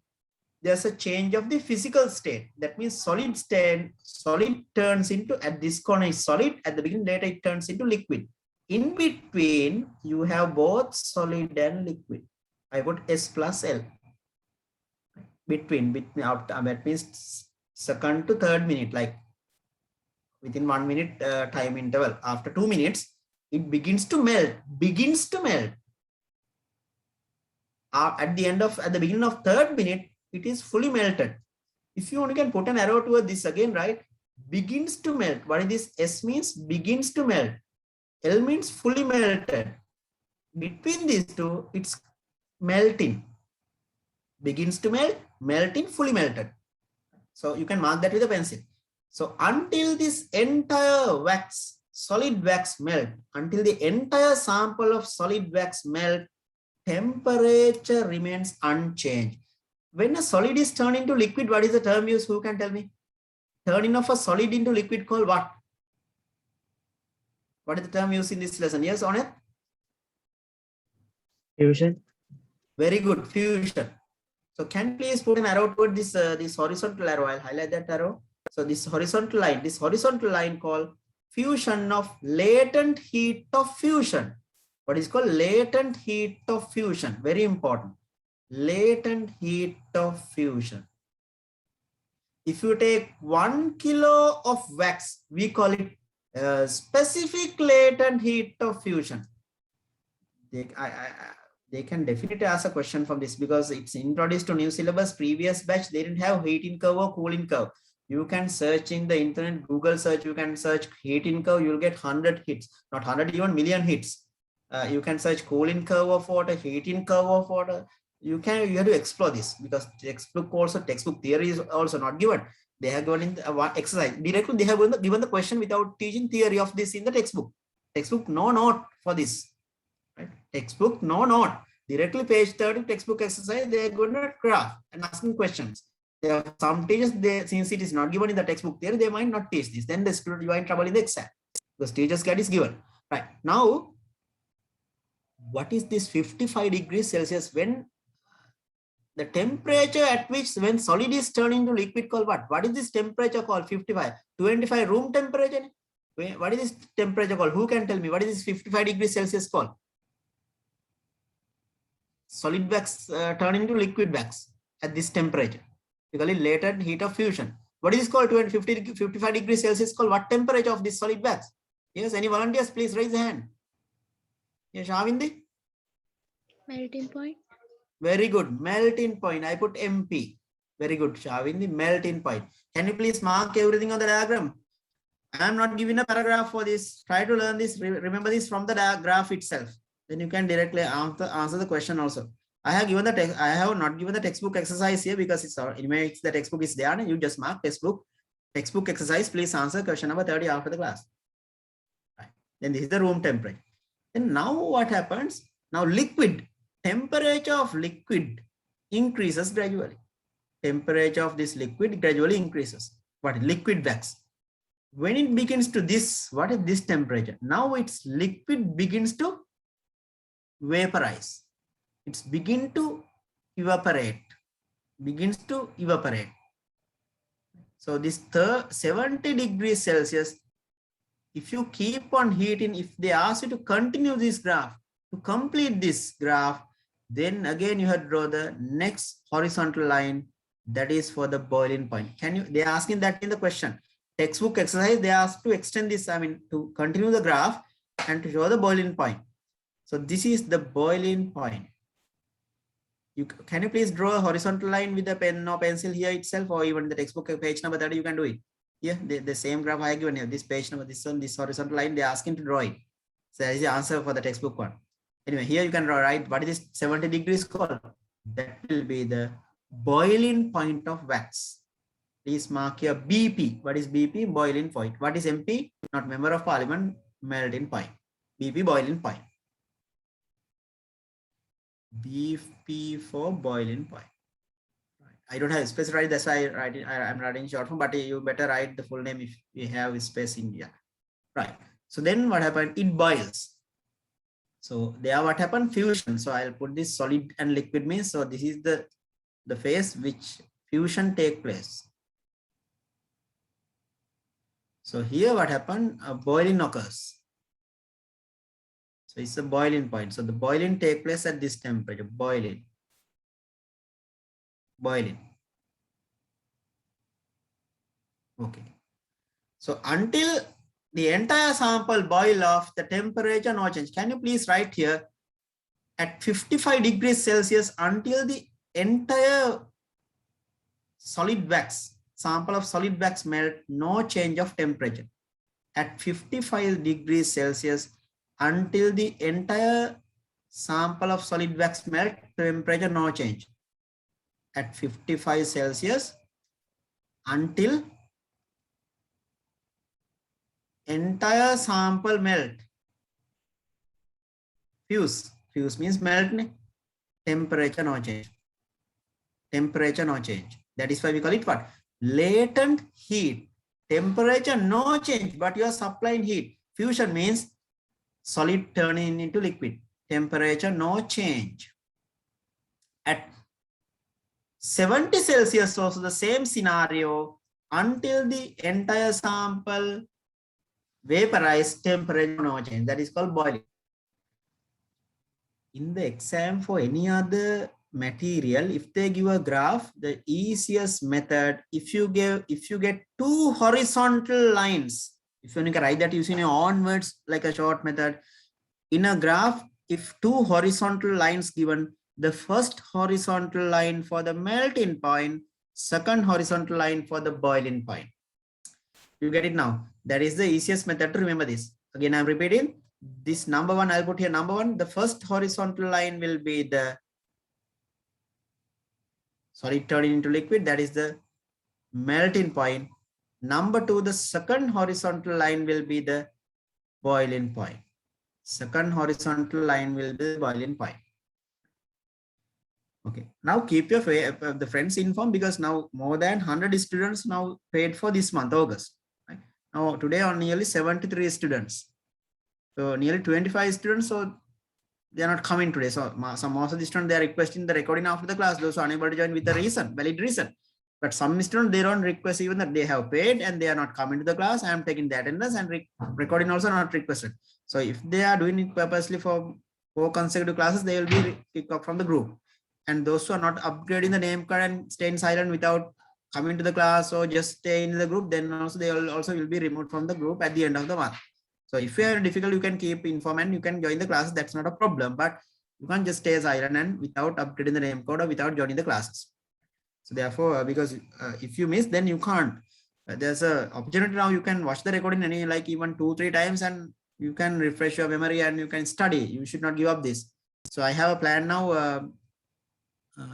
There's a change of the physical state. That means solid turns into, at this corner is solid, at the beginning later it turns into liquid. In between, you have both solid and liquid. I put S plus L. Between that means second to third minute, like within 1 minute time interval. After 2 minutes, it begins to melt, at the beginning of third minute, it is fully melted. If you only can put an arrow toward this again, right? Begins to melt. What is this? S means begins to melt. L means fully melted. Between these two, it's melting. Begins to melt, melting, fully melted. So you can mark that with a pencil. So until this entire wax, solid wax melt, until the entire sample of solid wax melt, temperature remains unchanged. When a solid is turned into liquid, what is the term used? Who can tell me? Turning of a solid into liquid called what? What is the term used in this lesson? Yes, on it? Fusion. Very good, fusion. So can you please put an arrow toward this, this horizontal arrow? I'll highlight that arrow. So this horizontal line called fusion of latent heat of fusion. What is called latent heat of fusion? Very important. Latent heat of fusion. If you take 1 kilo of wax, we call it specific latent heat of fusion. They can definitely ask a question from this because it's introduced to new syllabus. Previous batch, they didn't have heating curve or cooling curve. You can search in the internet, Google search, you can search heating curve, you'll get 100 hits, not 100, even million hits. You can search cooling curve of water, heating curve of water. You have to explore this because textbook theory is also not given. They have given in one exercise. Directly they have given the question without teaching theory of this in the textbook. Textbook no note for this. Right? Textbook no note. Directly page 30 textbook exercise, they are going to graph and asking questions. There are some teachers, since it is not given in the textbook theory, they might not teach this. Then the student you are in trouble in the exam because teacher's guide is given. Right now, what is this 55 degrees Celsius? When the temperature at which when solid is turning to liquid called what? What is this temperature called? 55, 25 room temperature. What is this temperature called? Who can tell me? What is this 55 degrees Celsius called? Solid wax turning to liquid wax at this temperature. We call it latent heat of fusion. What is this called? 55 degrees Celsius called what temperature of this solid wax? Yes, any volunteers, please raise a hand. Yes, Shavindi? Melting point. Very good. Melting point. I put MP. Very good, Shavindi. Melting point. Can you please mark everything on the diagram? I am not giving a paragraph for this. Try to learn this. Remember this from the graph itself. Then you can directly answer the question also. I have given the text. I have not given the textbook exercise here because it's anyway the textbook is there and you just mark textbook exercise. Please answer question number 30 after the class. Right. Then this is the room temperature. Then now what happens? Now liquid temperature of liquid increases gradually. Temperature of this liquid gradually increases. What? Liquid wax. When it begins to this, what is this temperature? Now its liquid begins to vaporize. It's begin to evaporate. Begins to evaporate. So this 70 degrees Celsius, if you keep on heating, if they ask you to continue this graph, to complete this graph, then again you have to draw the next horizontal line that is for the boiling point. Can you? They are asking that in the question. Textbook exercise, they ask to extend this, to continue the graph and to show the boiling point. So this is the boiling point. Can you please draw a horizontal line with a pen or pencil here itself, or even the textbook page number 30, you can do it. Yeah, the same graph I have given here, this page number, this one, this horizontal line, they are asking to draw it. So that is the answer for the textbook one. Anyway, here you can draw, right? What is this 70 degrees called? That will be the boiling point of wax. Please mark here BP. What is BP? Boiling point. What is MP? Not member of parliament, melting point. BP boiling point. BP for boiling point. I don't have space, right? That's why I'm writing short form, but you better write the full name if you have space in here. Right. So then what happened? It boils. So there what happened? Fusion. So I'll put this solid and liquid means. So this is the phase which fusion take place. So here what happened? Boiling occurs. So it's a boiling point. So the boiling take place at this temperature. Boiling. Okay. So until the entire sample boil off, the temperature no change. Can you please write here at 55 degrees Celsius until the entire solid wax, sample of solid wax melt, no change of temperature. At 55 degrees Celsius until the entire sample of solid wax melt, temperature no change. At 55 Celsius until entire sample melt. Fuse means melt. Temperature no change. Temperature no change. That is why we call it what? Latent heat. Temperature no change, but you are supplying heat. Fusion means solid turning into liquid. Temperature no change. At 70 Celsius, also the same scenario until the entire sample vaporized, temperature no change. That is called boiling. In the exam for any other material, if they give a graph, the easiest method, if you get two horizontal lines, if you can write that using your own words like a short method, in a graph, if two horizontal lines given, the first horizontal line for the melting point, second horizontal line for the boiling point. You get it now? That is the easiest method to remember this. Again, I'm repeating this number one. I'll put here number one. The first horizontal line will be the solid turning into liquid. That is the melting point. Number two, the second horizontal line will be the boiling point. Second horizontal line will be the boiling point. Okay, now keep your the friends informed, because now more than 100 students now paid for this month, August. Right? Now today are nearly 73 students. So nearly 25 students. So they are not coming today. So some most of the students, they are requesting the recording after the class. Those who are unable to join with the reason, valid reason. But some students, they don't request even that they have paid and they are not coming to the class. I am taking the attendance and recording also not requested. So if they are doing it purposely for 4 consecutive classes, they will be kicked off from the group. And those who are not upgrading the name card and staying silent without coming to the class or just stay in the group, then also they will be removed from the group at the end of the month. So if you are difficult, you can keep informed and you can join the classes. That's not a problem, but you can't just stay silent and without upgrading the name code or without joining the classes. So therefore, because if you miss, then you can't. There's a opportunity now. You can watch the recording any like even 2-3 times, and you can refresh your memory and you can study. You should not give up this. So I have a plan now.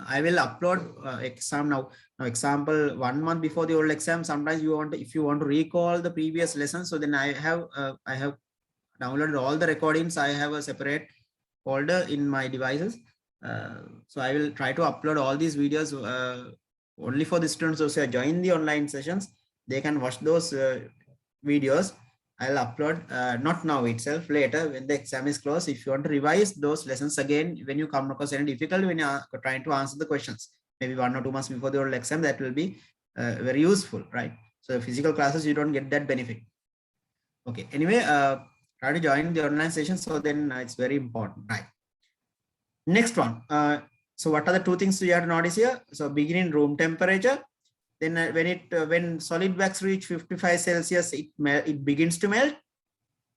I will upload exam now. Now, example, 1 month before the old exam. Sometimes you want to, if you want to recall the previous lessons. So then I have downloaded all the recordings. I have a separate folder in my devices. So I will try to upload all these videos only for the students who are join the online sessions. They can watch those videos. I'll upload not now itself, later when the exam is closed. If you want to revise those lessons again, when you come across any difficulty when you are trying to answer the questions, maybe 1 or 2 months before the old exam, that will be very useful, right? So physical classes, you don't get that benefit. Okay, anyway, try to join the online session. So then it's very important, right? Next one. So what are the 2 things you have to notice here? So beginning room temperature. Then when solid wax reach 55 Celsius, it begins to melt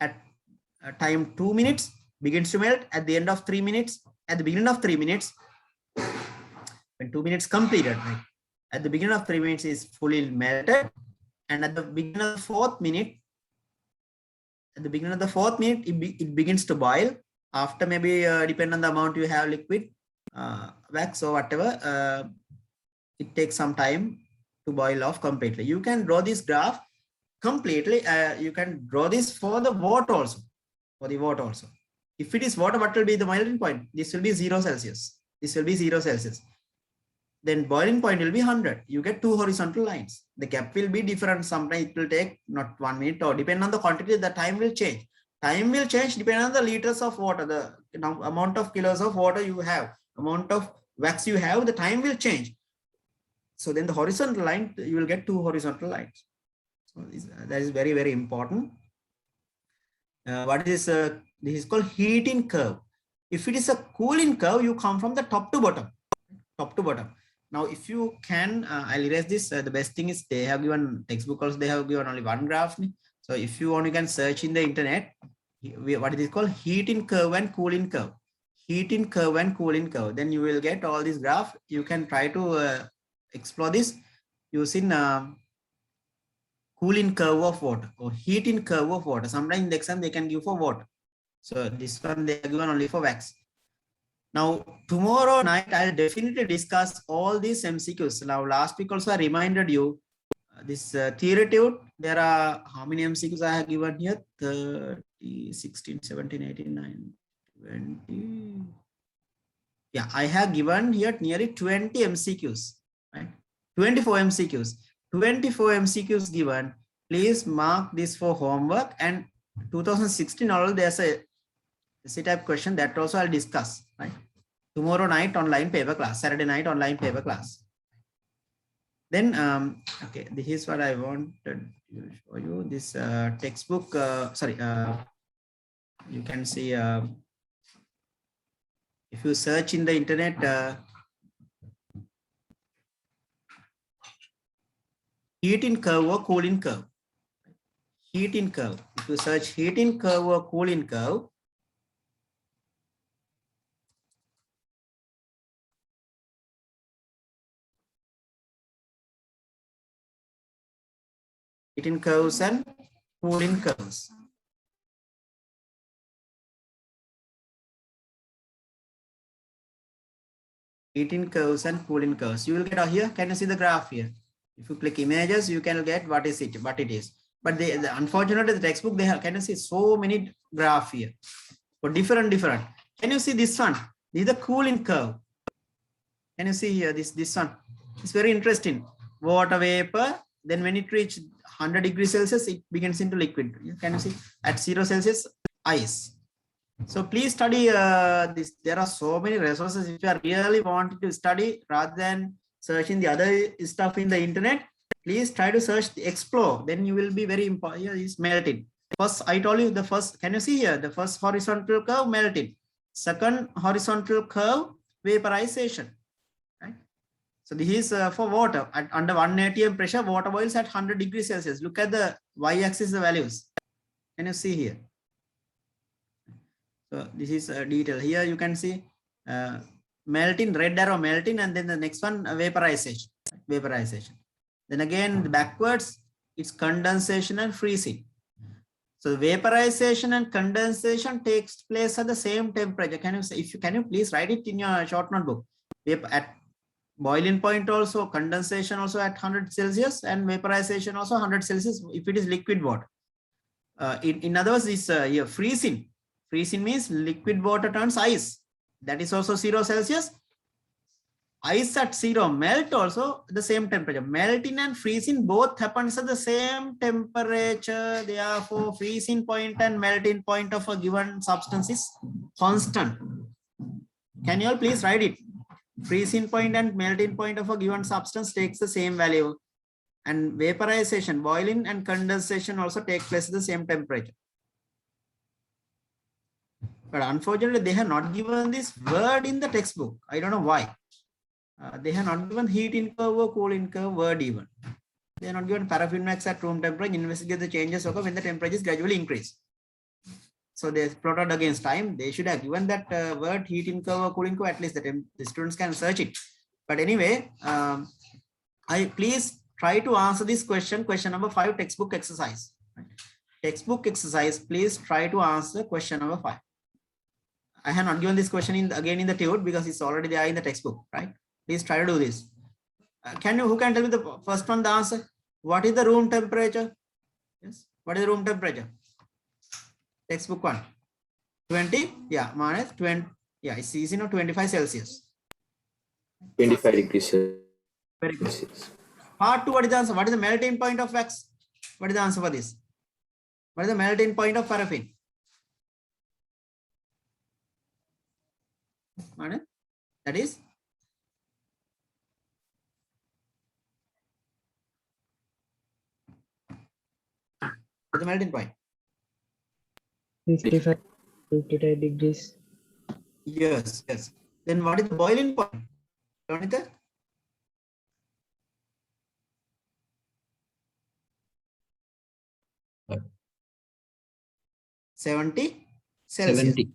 at time 2 minutes, begins to melt at the end of 3 minutes, at the beginning of 3 minutes, when 2 minutes completed, right? At the beginning of 3 minutes is fully melted, and at the beginning of the 4th minute, it begins to boil. After maybe depending on the amount you have liquid, wax or whatever, it takes some time to boil off completely. You can draw this graph completely. You can draw this for the water also. For the water also. If it is water, what will be the melting point? This will be 0 Celsius. This will be 0 Celsius. Then boiling point will be 100. You get 2 horizontal lines. The gap will be different. Sometimes it will take not 1 minute, or depending on the quantity, the time will change. Time will change depending on the liters of water, the amount of kilos of water you have, amount of wax you have, the time will change. So then the horizontal line, you will get 2 horizontal lines. So that is very, very important. What is this is called heating curve. If it is a cooling curve, you come from the top to bottom. Top to bottom. Now, if you can, I'll erase this. The best thing is they have given textbook also, they have given only 1 graph. So if you want, you can search in the internet. What is it called? Heating curve and cooling curve. Heating curve and cooling curve. Then you will get all these graphs. You can try to explore this using cooling curve of water or heating curve of water. Sometimes in the exam they can give for water. So this one they are given only for wax. Now tomorrow night I'll definitely discuss all these MCQs. Now last week also I reminded you this theory-tude. There are how many MCQs I have given here? 30, 16, 17, 18, 19, 20. Yeah, I have given here nearly 20 MCQs. Right? 24 MCQs. 24 MCQs given. Please mark this for homework. And 2016 already there's a C-type question that also I'll discuss. Right? Tomorrow night online paper class. Saturday night online paper class. Then okay, this is what I wanted to show you. This textbook. You can see if you search in the internet. Heating curve or cooling curve. Heating curve. If you search heating curve or cooling curve, heating curves and cooling curves. Heating curves and cooling curves. You will get out here. Can you see the graph here? If you click images, you can get what is it, what it is. But unfortunately, the textbook, they have, can you see so many graph here for different. Can you see this one? This is the cooling curve. Can you see here this one? It's very interesting. Water vapor. Then when it reaches 100 degrees Celsius, it begins into liquid. Can you see at 0 Celsius, ice. So please study this. There are so many resources. If you are really wanting to study rather than searching the other stuff in the internet, please try to search, explore. Then you will be very important. Here is melting. First, I told you the first. Can you see here? The first horizontal curve melting. Second horizontal curve vaporization. Right. So this is for water at under 1 atm pressure. Water boils at 100 degrees Celsius. Look at the y-axis, the values. Can you see here? So this is a detail. Here you can see melting, red arrow melting, and then the next one vaporization. Vaporization. Then again backwards, it's condensation and freezing. So vaporization and condensation takes place at the same temperature. Can you say, if you can you please write it in your short notebook? At boiling point also, condensation also at 100 Celsius, and vaporization also 100 Celsius if it is liquid water. In other words, this here freezing. Freezing means liquid water turns ice. That is also 0 Celsius. Ice at 0 melt also the same temperature. Melting and freezing both happens at the same temperature. Therefore, freezing point and melting point of a given substance is constant. Can you all please write it? Freezing point and melting point of a given substance takes the same value. And vaporization, boiling and condensation also take place at the same temperature. But unfortunately, they have not given this word in the textbook. I don't know why. They have not given heat in curve or cooling curve word even. They are not given paraffin wax at room temperature. Investigate the changes occur when the temperatures gradually increase. So they plotted against time. They should have given that word heat in curve or cooling curve. At least the students can search it. But anyway, I please try to answer this question. Question number 5, textbook exercise. Textbook exercise. Please try to answer question number 5. I have not given this question again in the tude because it's already there in the textbook, right? Please try to do this. Who can tell me the first one, the answer? What is the room temperature? Yes. What is the room temperature? Textbook 1. 20. Yeah, minus 20. Yeah, it's easy, no, 25 Celsius. 25 degrees Very good. Part 2, what is the answer? What is the melting point of wax? What is the answer for this? What is the melting point of paraffin? That is the melting point. 55 degrees. Yes, yes. Then what is the boiling point? Jonathan? 70 Celsius. 70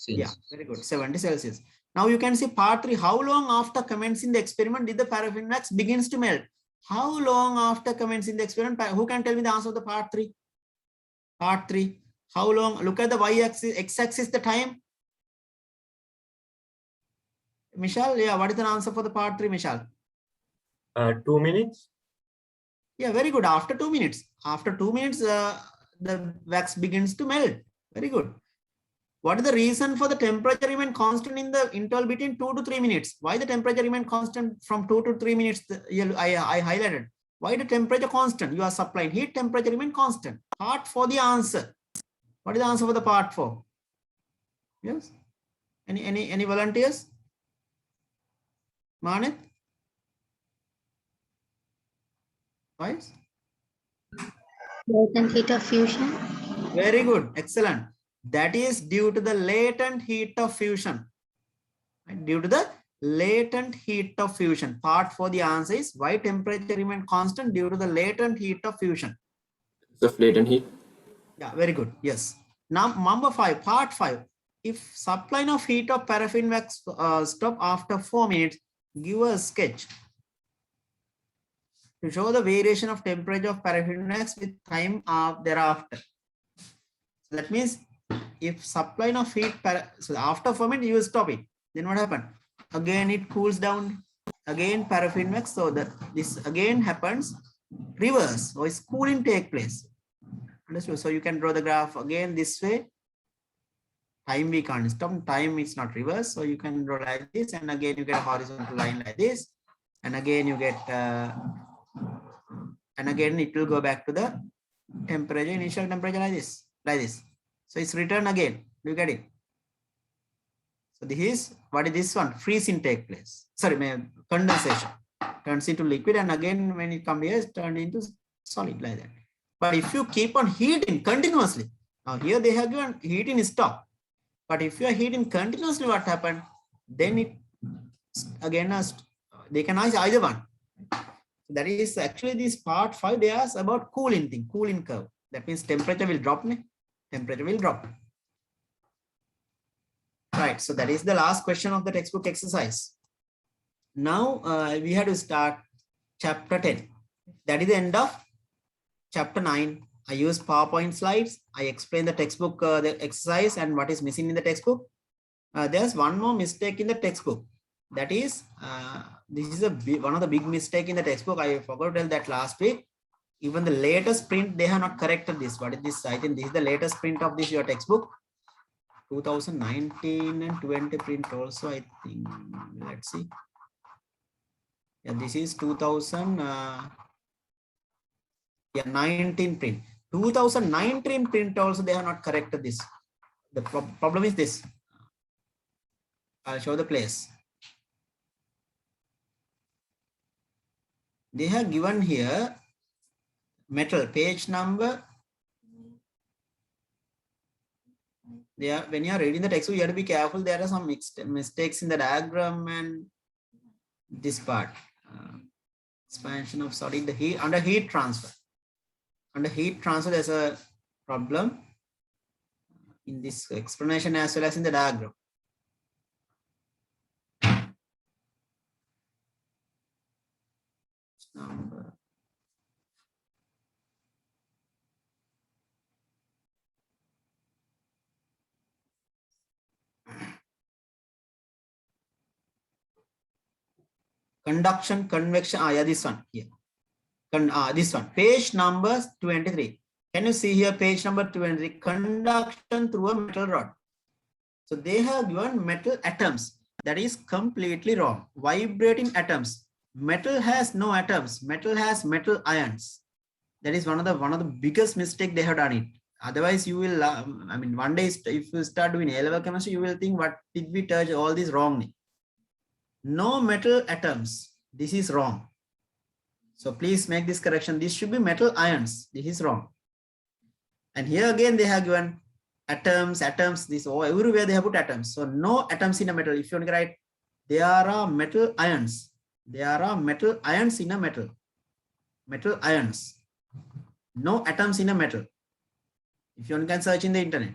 Yeah, Celsius. very good. 70 Celsius. Now you can see part 3. How long after commencing the experiment did the paraffin wax begins to melt? How long after commencing the experiment? Who can tell me the answer of the part 3? Part 3. How long? Look at the y-axis, x-axis, the time. Michelle, yeah, what is the answer for the part 3, Michelle? 2 minutes. Yeah, very good. After 2 minutes. After 2 minutes, the wax begins to melt. Very good. What is the reason for the temperature remain constant in the interval between 2 to 3 minutes? Why the temperature remain constant from 2 to 3 minutes? I highlighted. Why the temperature constant? You are supplying heat, temperature remain constant. Part 4 the answer. What is the answer for the part 4? Yes. Any volunteers? Manit? Guys? Latent heat of fusion. Very good. Excellent. That is due to the latent heat of fusion. Due to the latent heat of fusion. Part 4 the answer is why temperature remain constant due to the latent heat of fusion. The latent heat. Yeah, very good. Yes. Now number 5, part 5. If supply of heat of paraffin wax stop after 4 minutes, give a sketch to show the variation of temperature of paraffin wax with time thereafter. So that means if supply of heat, so after 4 minutes you will stop it. Then what happened? Again it cools down. Again paraffin wax. So this again happens reverse. So it's cooling take place. Understood? So you can draw the graph again this way. Time we can't stop. Time is not reverse. So you can draw like this, and again you get a horizontal line like this, and again you get, and again it will go back to the temperature, initial temperature like this. So it's returned again. Do you get it? So this is, what is this one? Freezing take place. Sorry, condensation. Turns into liquid, and again when it comes here, it's turned into solid like that. But if you keep on heating continuously, now here they have given heating stop. But if you are heating continuously, what happened? Then it again, they can ask either one. That is actually this part 5, they ask about cooling thing, cooling curve. That means temperature will drop. Temperature will drop. Right, so that is the last question of the textbook exercise. Now we have to start chapter 10. That is the end of chapter 9. I use PowerPoint slides. I explain the textbook, the exercise and what is missing in the textbook. There's one more mistake in the textbook. That is, this is one of the big mistake in the textbook. I forgot to tell that last week. Even the latest print, they have not corrected this. What is this? I think this is the latest print of this, your textbook. 2019 and 20 print also, I think. Let's see. Yeah, this is 2019 print. 2019 print also, they have not corrected this. The problem is this. I'll show the place. They have given here metal page number. When you are reading the textbook, you have to be careful. There are some mistakes in the diagram and this part. Expansion of solid, the heat under heat transfer. Under heat transfer, there's a problem in this explanation as well as in the diagram. Number. Conduction, convection. Yeah, this one here. This one, page number 23. Can you see here page number 23? Conduction through a metal rod. So they have given metal atoms. That is completely wrong. Vibrating atoms. Metal has no atoms. Metal has metal ions. That is one of the biggest mistake they have done it. Otherwise, you will. I mean, one day if you start doing A-level chemistry, you will think, what did we touch all this wrongly? No metal atoms. This is wrong. So please make this correction. This should be metal ions. This is wrong. And here again they have given atoms. This everywhere they have put atoms. So no atoms in a metal. If you want to write, there are metal ions. There are metal ions in a metal. Metal ions. No atoms in a metal. If you can search in the internet.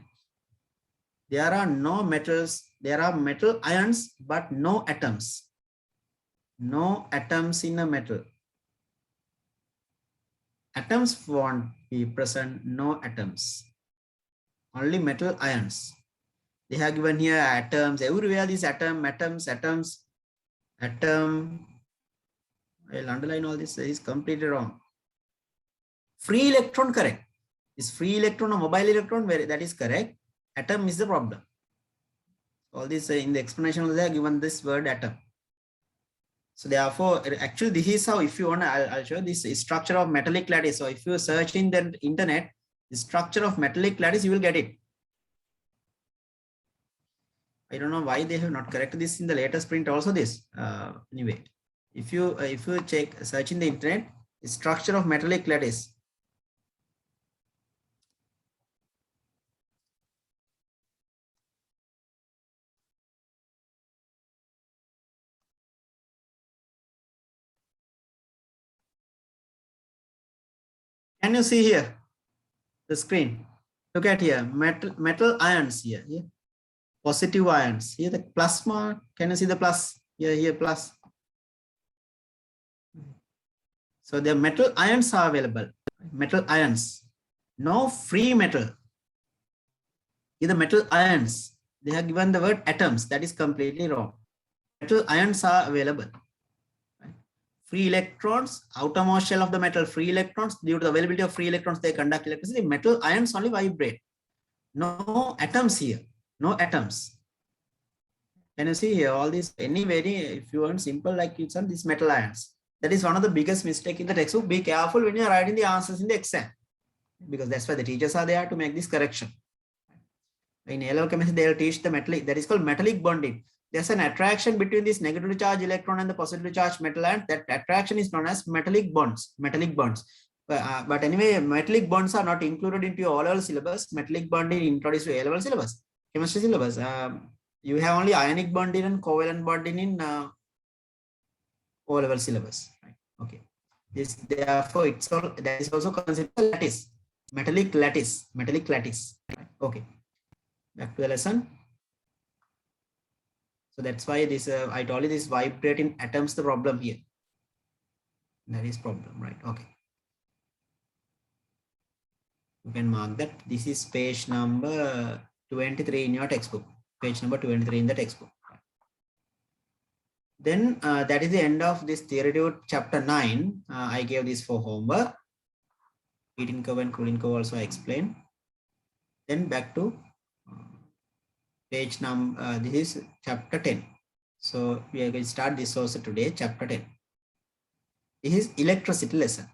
There are no metals. There are metal ions, but no atoms. No atoms in a metal. Atoms won't be present, no atoms. Only metal ions. They have given here atoms. Everywhere these atom. I'll underline all this. Is completely wrong. Free electron correct. Is free electron or mobile electron? That is correct. Atom is the problem. All this in the explanation they have given this word atom. So therefore, actually this is how, if you want, I'll show this structure of metallic lattice. So if you search in the internet, the structure of metallic lattice, you will get it. I don't know why they have not corrected this in the latest print also this. Anyway, if you search in the internet, the structure of metallic lattice. Can you see here the screen? Look at here, metal ions here. Positive ions. Here the plasma. Can you see the plus? Here plus. So the metal ions are available. Metal ions. No free metal. Here the metal ions. They have given the word atoms. That is completely wrong. Metal ions are available. Free electrons, outermost shell of the metal, free electrons, due to the availability of free electrons, they conduct electricity. Metal ions only vibrate. No atoms here. No atoms. Can you see here all these? If you want simple like it's on these metal ions. That is one of the biggest mistake in the textbook. Be careful when you are writing the answers in the exam, because that's why the teachers are there to make this correction. In A-level chemistry, they'll teach the metallic, that is called metallic bonding. There's an attraction between this negatively charged electron and the positively charged metal, and that attraction is known as metallic bonds. But anyway, metallic bonds are not included into your O-level syllabus. Metallic bonding introduced to A-level syllabus, chemistry syllabus. You have only ionic bonding and covalent bonding in O-level syllabus. Right? Okay. This therefore it's all, that is also considered lattice, metallic lattice. Right? Okay. Back to the lesson. So that's why this I told you this vibrating atoms the problem here. That is problem, right? Okay. You can mark that. This is page number 23 in your textbook. Page number 23 in the textbook. Then that is the end of this theory chapter 9. I gave this for homework. Heating curve and cooling curve also I explained. Then back to page number, this is chapter 10. So we are going to start this also today, chapter 10. This is electricity lesson.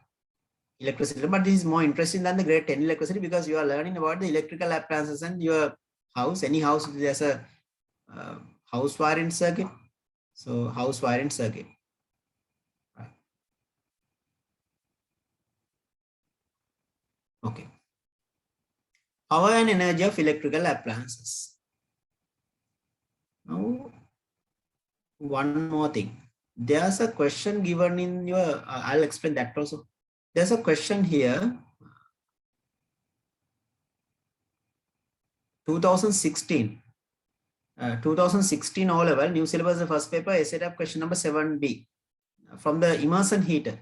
Electricity, but this is more interesting than the grade 10 electricity because you are learning about the electrical appliances and your house. Any house, there's a house wiring circuit. So house wiring circuit. Right. Okay. Power and energy of electrical appliances. Now, one more thing. There's a question given in your, I'll explain that also. There's a question here. 2016 O-level, new syllabus, the first paper, essay type question number 7B from the immersion heater.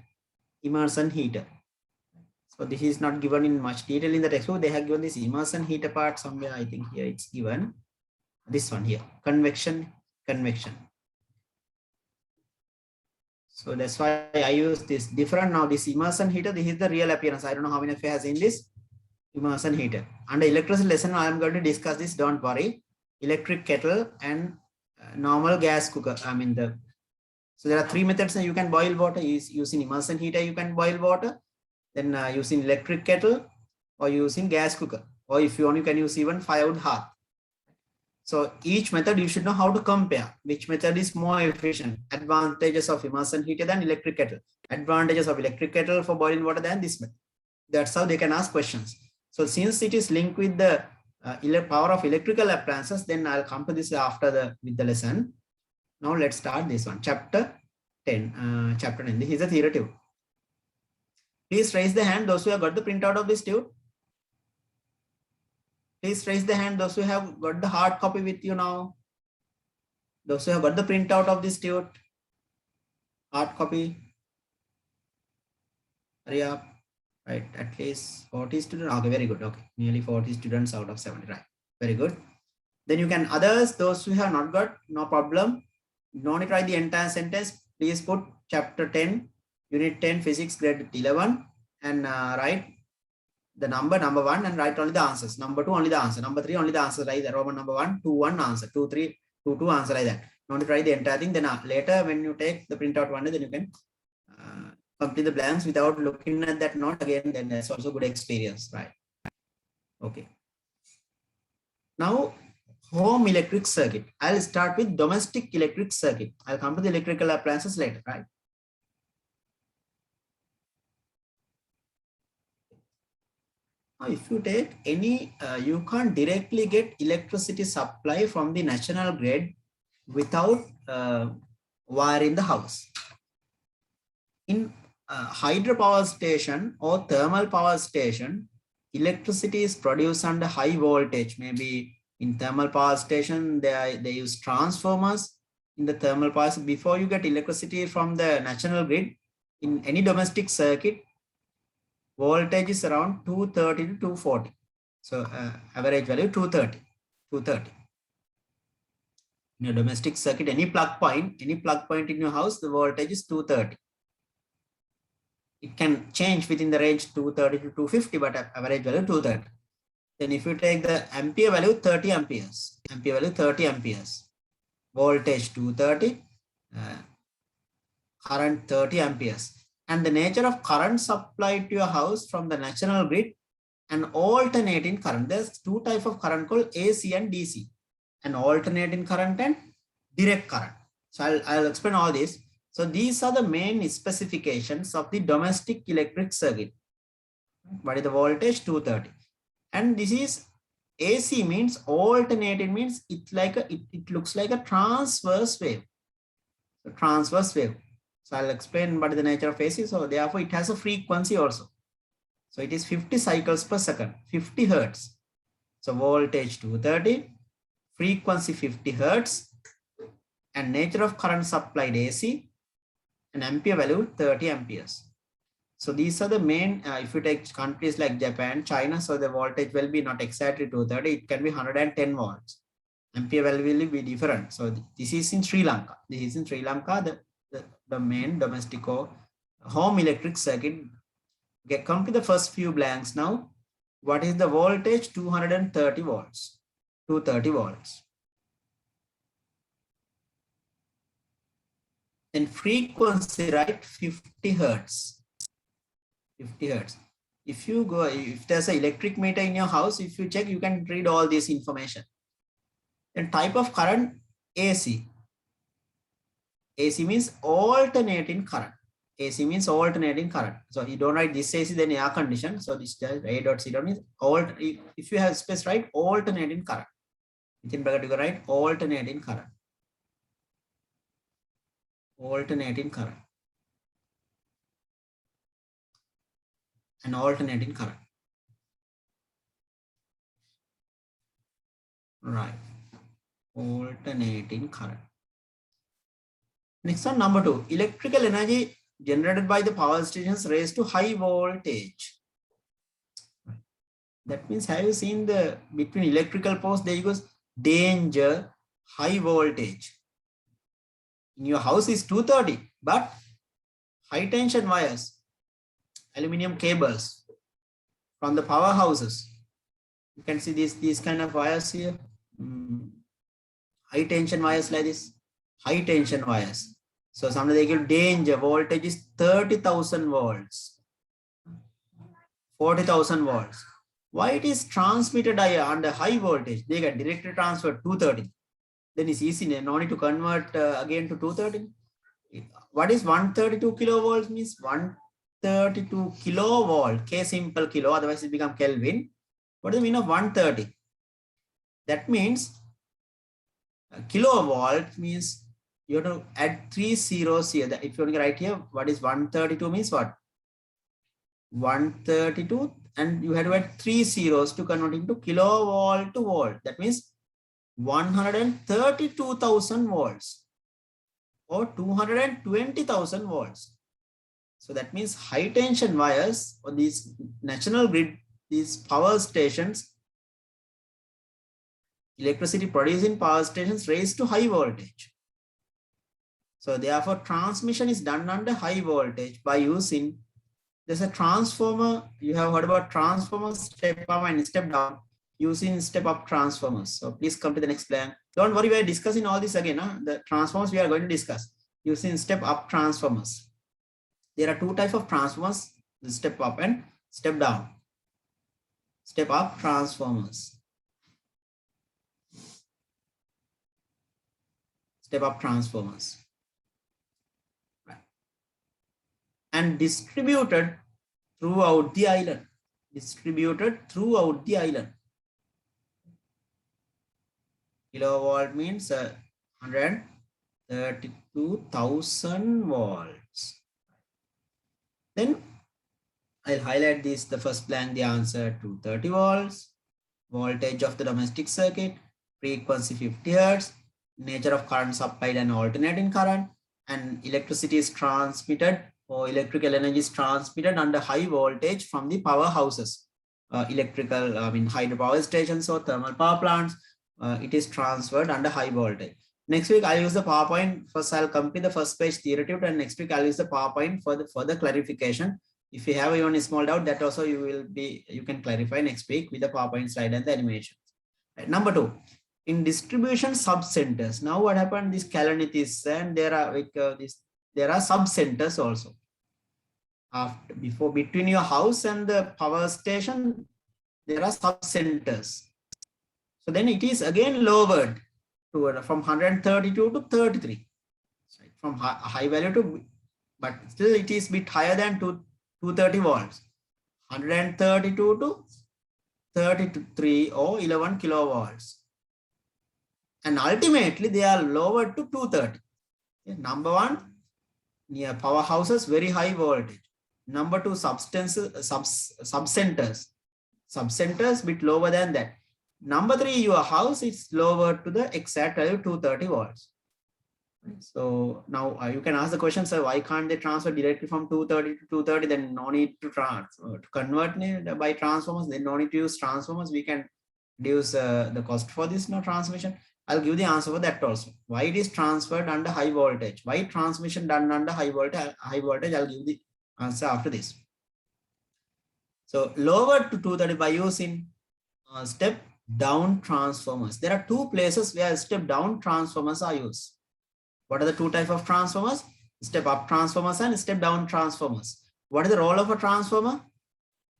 So this is not given in much detail in the textbook. They have given this immersion heater part somewhere. I think here it's given. This one here, convection. So that's why I use this different now. This immersion heater, this is the real appearance. I don't know how many of you have seen this immersion heater. Under electricity lesson, I am going to discuss this. Don't worry. Electric kettle and normal gas cooker. So there are three methods that you can boil water. Using immersion heater, you can boil water. Then using electric kettle or using gas cooker. Or if you want, you can use even firewood hearth. So each method you should know how to compare. Which method is more efficient? Advantages of immersion heater than electric kettle. Advantages of electric kettle for boiling water than this method. That's how they can ask questions. So since it is linked with the power of electrical appliances, then I'll come to this after with the lesson. Now let's start this one. Chapter 10. This is a theory tube. Please raise the hand those who have got the printout of this tube. Please raise the hand those who have got the hard copy with you now. Those who have got the printout of this tube. Hard copy. Hurry up. Right, at least 40 students. Okay, very good. Okay, nearly 40 students out of 70. Right, very good. Then you can others, those who have not got, no problem. No need to write the entire sentence. Please put chapter 10, unit 10, physics, grade 11, and write the number 1 and write only the answers. Number 2 only the answer. Number 3 only the answer. Like the Roman number 1, 2, 1 answer. 2, 3, 2, 2 answer like that. No need to write the entire thing. Then later when you take the printout one day, then you can complete the blanks without looking at that note again. Then that's also good experience, right? Okay. Now home electric circuit. I'll start with domestic electric circuit. I'll come to the electrical appliances later, right? Now, if you take any, you can't directly get electricity supply from the national grid without wire in the house. In hydropower station or thermal power station, electricity is produced under high voltage. Maybe in thermal power station, they use transformers. In the thermal power, before you get electricity from the national grid, in any domestic circuit, voltage is around 230 to 240. So average value 230. In a domestic circuit, any plug point in your house, the voltage is 230. It can change within the range 230 to 250, but average value 230. Then if you take the ampere value, 30 amperes. Ampere value 30 amperes. Voltage 230, current 30 amperes. And the nature of current supplied to your house from the national grid and alternating current. There's two types of current called AC and DC, and alternating current and direct current. So I'll explain all this. So these are the main specifications of the domestic electric circuit. What is the voltage? 230. And this is AC means alternating means it looks like a transverse wave. So transverse wave. So I'll explain what is the nature of AC. So therefore it has a frequency also. So it is 50 cycles per second, 50 hertz. So voltage 230, frequency 50 hertz, and nature of current supplied AC, and ampere value 30 amperes. So these are the main, if you take countries like Japan, China, so the voltage will be not exactly 230, it can be 110 volts. Ampere value will be different. So this is in Sri Lanka. This is in Sri Lanka, the main domestic or home electric circuit. Okay, come to the first few blanks now. What is the voltage? 230 volts. 230 volts. Then frequency, right? 50 hertz. 50 hertz. If you go, if there's an electric meter in your house, if you check, you can read all this information. Then type of current, AC. AC means alternating current. AC means alternating current. So you don't write this AC, then air condition. So this A.0 means if you have space, write alternating current. Within bracket you write alternating current. Alternating current. And alternating current. Right. Alternating current. Next one, number 2. Electrical energy generated by the power stations raised to high voltage. That means, have you seen the between electrical posts, there goes danger, high voltage. In your house is 230, but high tension wires, aluminum cables from the powerhouses. You can see these kind of wires here. High tension wires like this, high tension wires. So sometimes they give danger, voltage is 30,000 volts, 40,000 volts. Why it is transmitted under high voltage? They get directly transferred 230. Then it's easy, no need to convert again to 230. What is 132 kilovolts means? 132 kilovolt, K simple kilo, otherwise it become Kelvin. What is the meaning of 130? That means kilovolt means you have to add 3 zeros here. That if you want to write here, what is 132 means what? 132, and you have to add 3 zeros to convert into kilovolt to volt. That means 132,000 volts or 220,000 volts. So that means high tension wires or these national grid, these power stations, electricity producing power stations raised to high voltage. So therefore transmission is done under high voltage by using, there's a transformer, you have heard about transformers, step up and step down, using step up transformers. So please come to the next plan. Don't worry, we are discussing all this again. The transformers we are going to discuss using step up transformers. There are 2 types of transformers, the step up and step down. Step up transformers. Step up transformers. Right. And distributed throughout the island. Distributed throughout the island. Kilovolt means 132,000 volts. Then I'll highlight this, the first blank, the answer 230 volts, voltage of the domestic circuit, frequency 50 hertz, nature of current supplied and alternating current, and electricity is transmitted or electrical energy is transmitted under high voltage from the powerhouses, hydropower stations or thermal power plants. It is transferred under high voltage. Next week I'll use the PowerPoint. First I'll complete the first page theory tube, and next week I'll use the PowerPoint for the further clarification. If you have even a small doubt, that also you can clarify next week with the PowerPoint slide and the animation. Right. Number 2, in distribution subcenters. Now what happened? This Kalanitis, and there are subcenters also. Between your house and the power station, there are sub-centers. So then it is again lowered to from 132 to 33. So from high value to, but still it is bit higher than 230 volts. 132 to 33 or 11 kilovolts. And ultimately they are lowered to 230. Okay. Number one, near powerhouses, very high voltage. Number two, sub-centers. Sub-centers bit lower than that. Number three, your house is lower to the exact value 230 volts. So now you can ask the question, sir, why can't they transfer directly from 230 to 230? Then no need to convert by transformers. Then no need to use transformers. We can reduce the cost for this transmission. I'll give the answer for that also. Why it is transferred under high voltage? Why transmission done under high voltage? I'll give the answer after this. So lower to 230 by using step down transformers. There are two places where step down transformers are used. What are the two types of transformers? Step up transformers and step down transformers. What is the role of a transformer?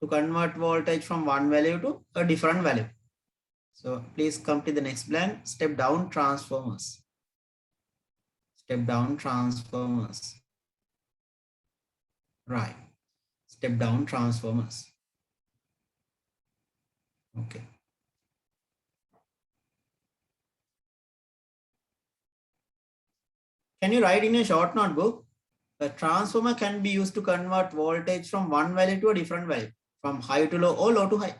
To convert voltage from one value to a different value. So please come to the next blank. Step down transformers. Step down transformers. Right. Step down transformers. Okay. Can you write in a short notebook? A transformer can be used to convert voltage from one value to a different value, from high to low or low to high.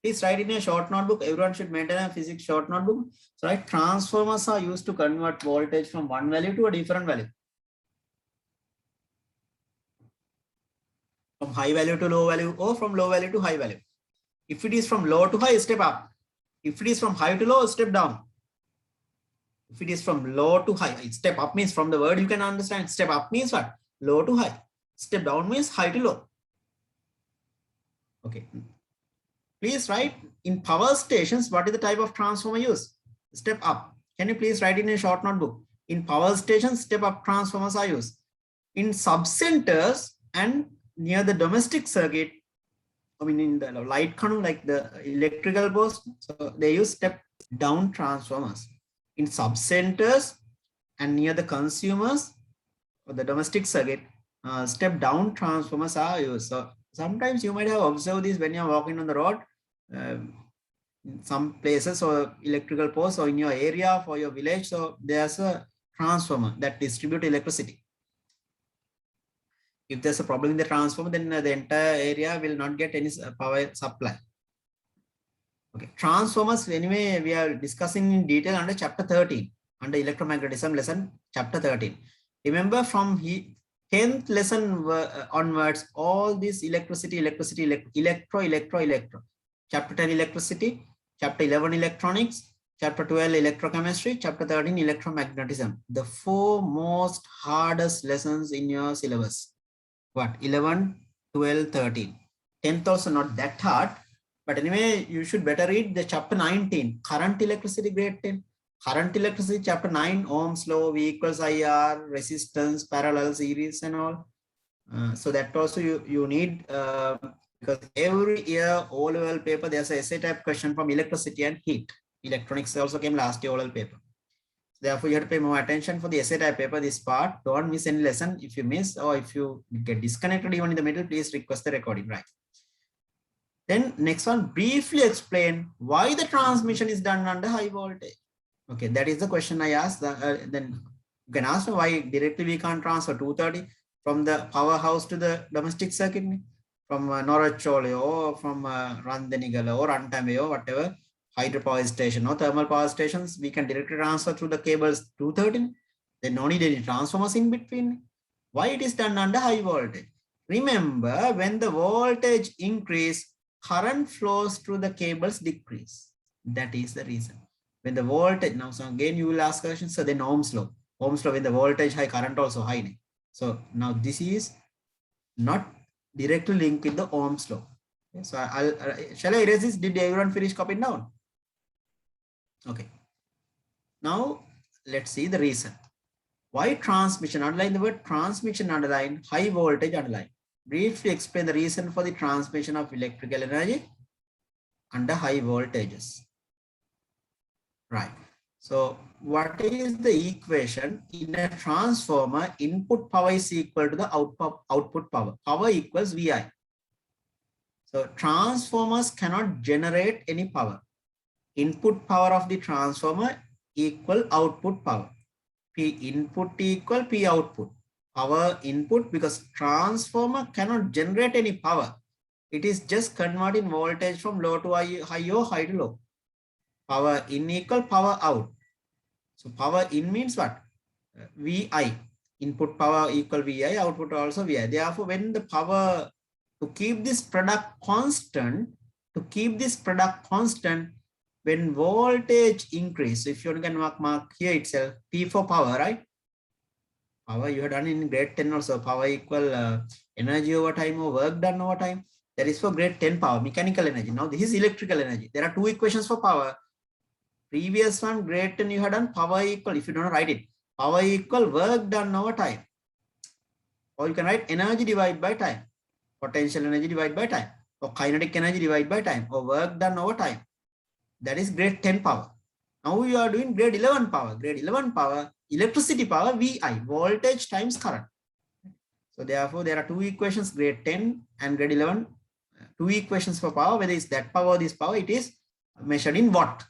Please write in a short notebook. Everyone should maintain a physics short notebook. So, right, transformers are used to convert voltage from one value to a different value. From high value to low value or from low value to high value. If it is from low to high, step up. If it is from high to low, step down. If it is from low to high, step up means, from the word you can understand, step up means what? Low to high. Step down means high to low. Okay. Please write in power stations, what is the type of transformer used? Step up. Can you please write in a short notebook? In power stations, step up transformers are used. In sub-centers and near the domestic circuit, I mean in the light canoe, like the electrical post, so they use step down transformers. In sub-centers and near the consumers or the domestic circuit, step down transformers are used. So sometimes you might have observed this when you're walking on the road, in some places or electrical posts or in your area for your village. So there's a transformer that distributes electricity. If there's a problem in the transformer, then the entire area will not get any power supply. Okay, transformers, anyway, we are discussing in detail under chapter 13, under electromagnetism lesson, chapter 13. Remember from 10th lesson onwards, all this electricity, electro. Chapter 10 electricity, chapter 11 electronics, chapter 12 electrochemistry, chapter 13 electromagnetism. The four most hardest lessons in your syllabus. What? 11, 12, 13. 10th also not that hard. But anyway, you should better read the chapter 19, current electricity, grade 10. Current electricity, chapter 9, Ohm's law, V equals IR, resistance, parallel, series and all. So that also you need, because every year, O-level paper, there's a essay type question from electricity and heat. Electronics also came last year, O-level paper. Therefore, you have to pay more attention for the essay type paper, this part. Don't miss any lesson. If you miss or if you get disconnected even in the middle, please request the recording, right? Then next one, briefly explain why the transmission is done under high voltage. Okay, that is the question I asked. Then you can ask why directly we can't transfer 230 from the powerhouse to the domestic circuit, from Norachole or from Randenigala or Rantame or whatever, hydropower station or thermal power stations, we can directly transfer through the cables 230. Then no need any transformers in between. Why it is done under high voltage? Remember, when the voltage increase, current flows through the cables decrease. That is the reason. When the voltage, now so again you will ask questions, so then Ohm's law. Ohm's law, when the voltage high, current also high. So now this is not directly linked with the Ohm's law. Okay, so shall I erase this? Did everyone finish copying down? Okay. Now let's see the reason. Why transmission? Underline the word transmission, underline high voltage, underline. Briefly explain the reason for the transmission of electrical energy. under high voltages. Right. So what is the equation in a transformer? Input power is equal to the output power. Power equals VI. So transformers cannot generate any power. Input power of the transformer equal output power. P input equal P output. Power input, because transformer cannot generate any power. It is just converting voltage from low to high or high to low. Power in equal power out. So power in means what? VI. Input power equal VI, output also VI. Therefore, when the power, to keep this product constant, when voltage increase, if you can mark here itself, P for power, right? Power you have done in grade 10 also. Power equal energy over time or work done over time. That is for grade 10 power, mechanical energy. Now this is electrical energy. There are two equations for power. Previous one, grade 10, you have done power equal, if you don't write it, power equal work done over time. Or you can write energy divided by time, potential energy divided by time, or kinetic energy divided by time, or work done over time. That is grade 10 power. Now you are doing grade 11 power. Grade 11 power, electricity power, VI, voltage times current. So therefore, there are two equations, grade 10 and grade 11, two equations for power. Whether it's that power or this power, it is measured in watt.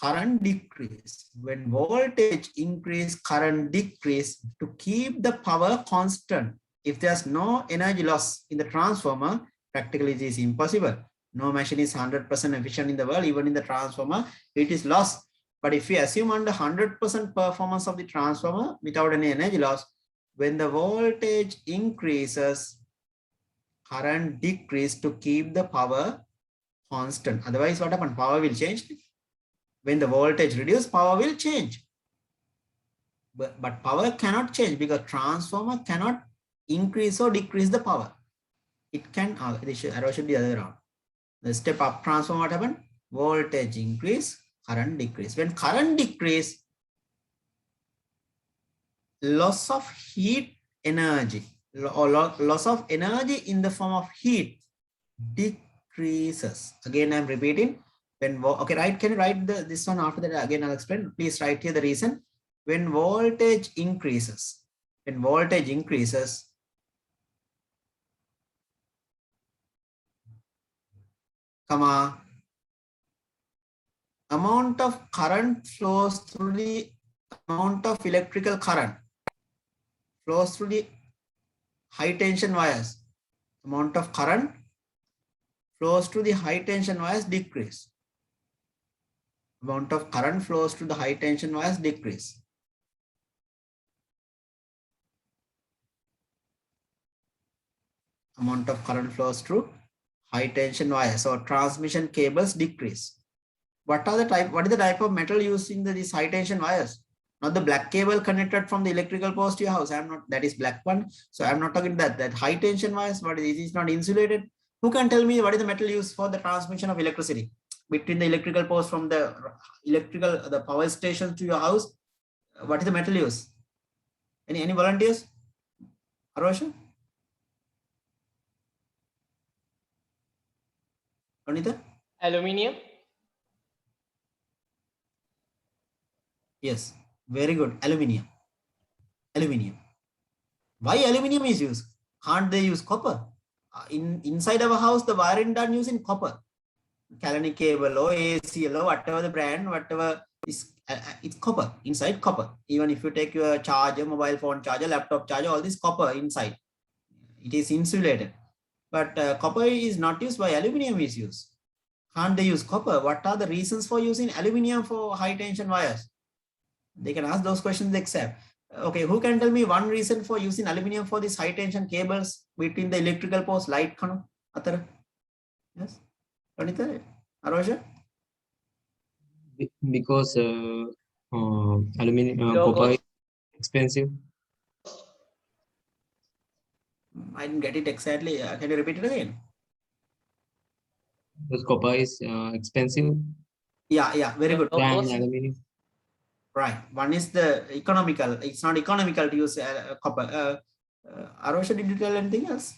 Current decrease. When voltage increase, current decrease, to keep the power constant. If there's no energy loss in the transformer, practically it is impossible. No machine is 100% efficient in the world. Even in the transformer, it is lost. But if we assume under 100% performance of the transformer without any energy loss, when the voltage increases, current decrease to keep the power constant. Otherwise, what happens? Power will change. When the voltage reduces, power will change. But power cannot change because transformer cannot increase or decrease the power. It can, this arrow should be the other way around. The step up transformer, what happened? Voltage increase, current decrease. When current decrease, loss of heat energy or loss of energy in the form of heat decreases. Again, I'm repeating. When okay, right? Can you write this one after that? Again, I'll explain. Please write here the reason. When voltage increases, comma, amount of current flows through the amount of electrical current flows through the high tension wires. Amount of current flows to the high tension wires decrease. Amount of current flows to the high tension wires decrease. Amount of current flows through high tension wires or transmission cables decrease. What is the type of metal used in these high tension wires? Not the black cable connected from the electrical post to your house. That is black one. So I'm not talking that high tension wires, but it is not insulated. Who can tell me what is the metal used for the transmission of electricity between the electrical post from the power station to your house? What is the metal used? Any volunteers? Arosha? Anita? Aluminium. Yes, very good. Aluminium. Why aluminium is used? Can't they use copper? Inside our house, the wiring done using copper. Kalani cable or ACL or whatever the brand, whatever is, it's copper, inside copper. Even if you take your charger, mobile phone charger, laptop charger, all this copper inside. It is insulated. But copper is not used. By aluminium is used. Can't they use copper? What are the reasons for using aluminium for high tension wires? They can ask those questions except. Okay, who can tell me one reason for using aluminium for these high tension cables between the electrical post, light kanu? Atara? Yes? Anita? Arosha? Because aluminum, copper is expensive. I didn't get it exactly. Can you repeat it again? Because copper is expensive. Yeah, very good. Than aluminum. Right. One is the economical. It's not economical to use copper. Arosha, did you tell anything else?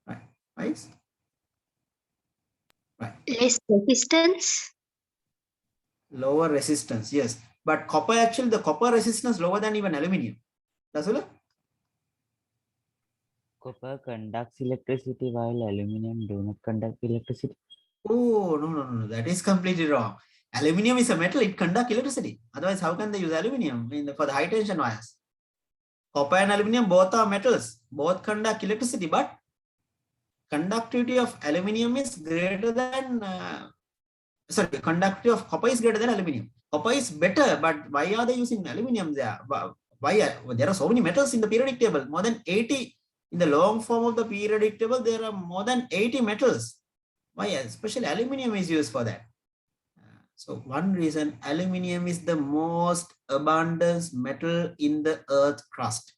Right. Less resistance. Lower resistance, yes. But copper, actually, the copper resistance lower than even aluminium. That's all. Copper conducts electricity while aluminum do not conduct electricity. Oh, no. That is completely wrong. Aluminium is a metal, it conducts electricity. Otherwise, how can they use aluminium for the high tension wires? Copper and aluminium both are metals, both conduct electricity, but conductivity of aluminium is greater than, conductivity of copper is greater than aluminium. Copper is better, but why are they using aluminium there? Why there are so many metals in the periodic table? More than 80 in the long form of the periodic table. There are more than 80 metals. Why? Especially aluminium is used for that. So one reason, aluminium is the most abundant metal in the earth crust,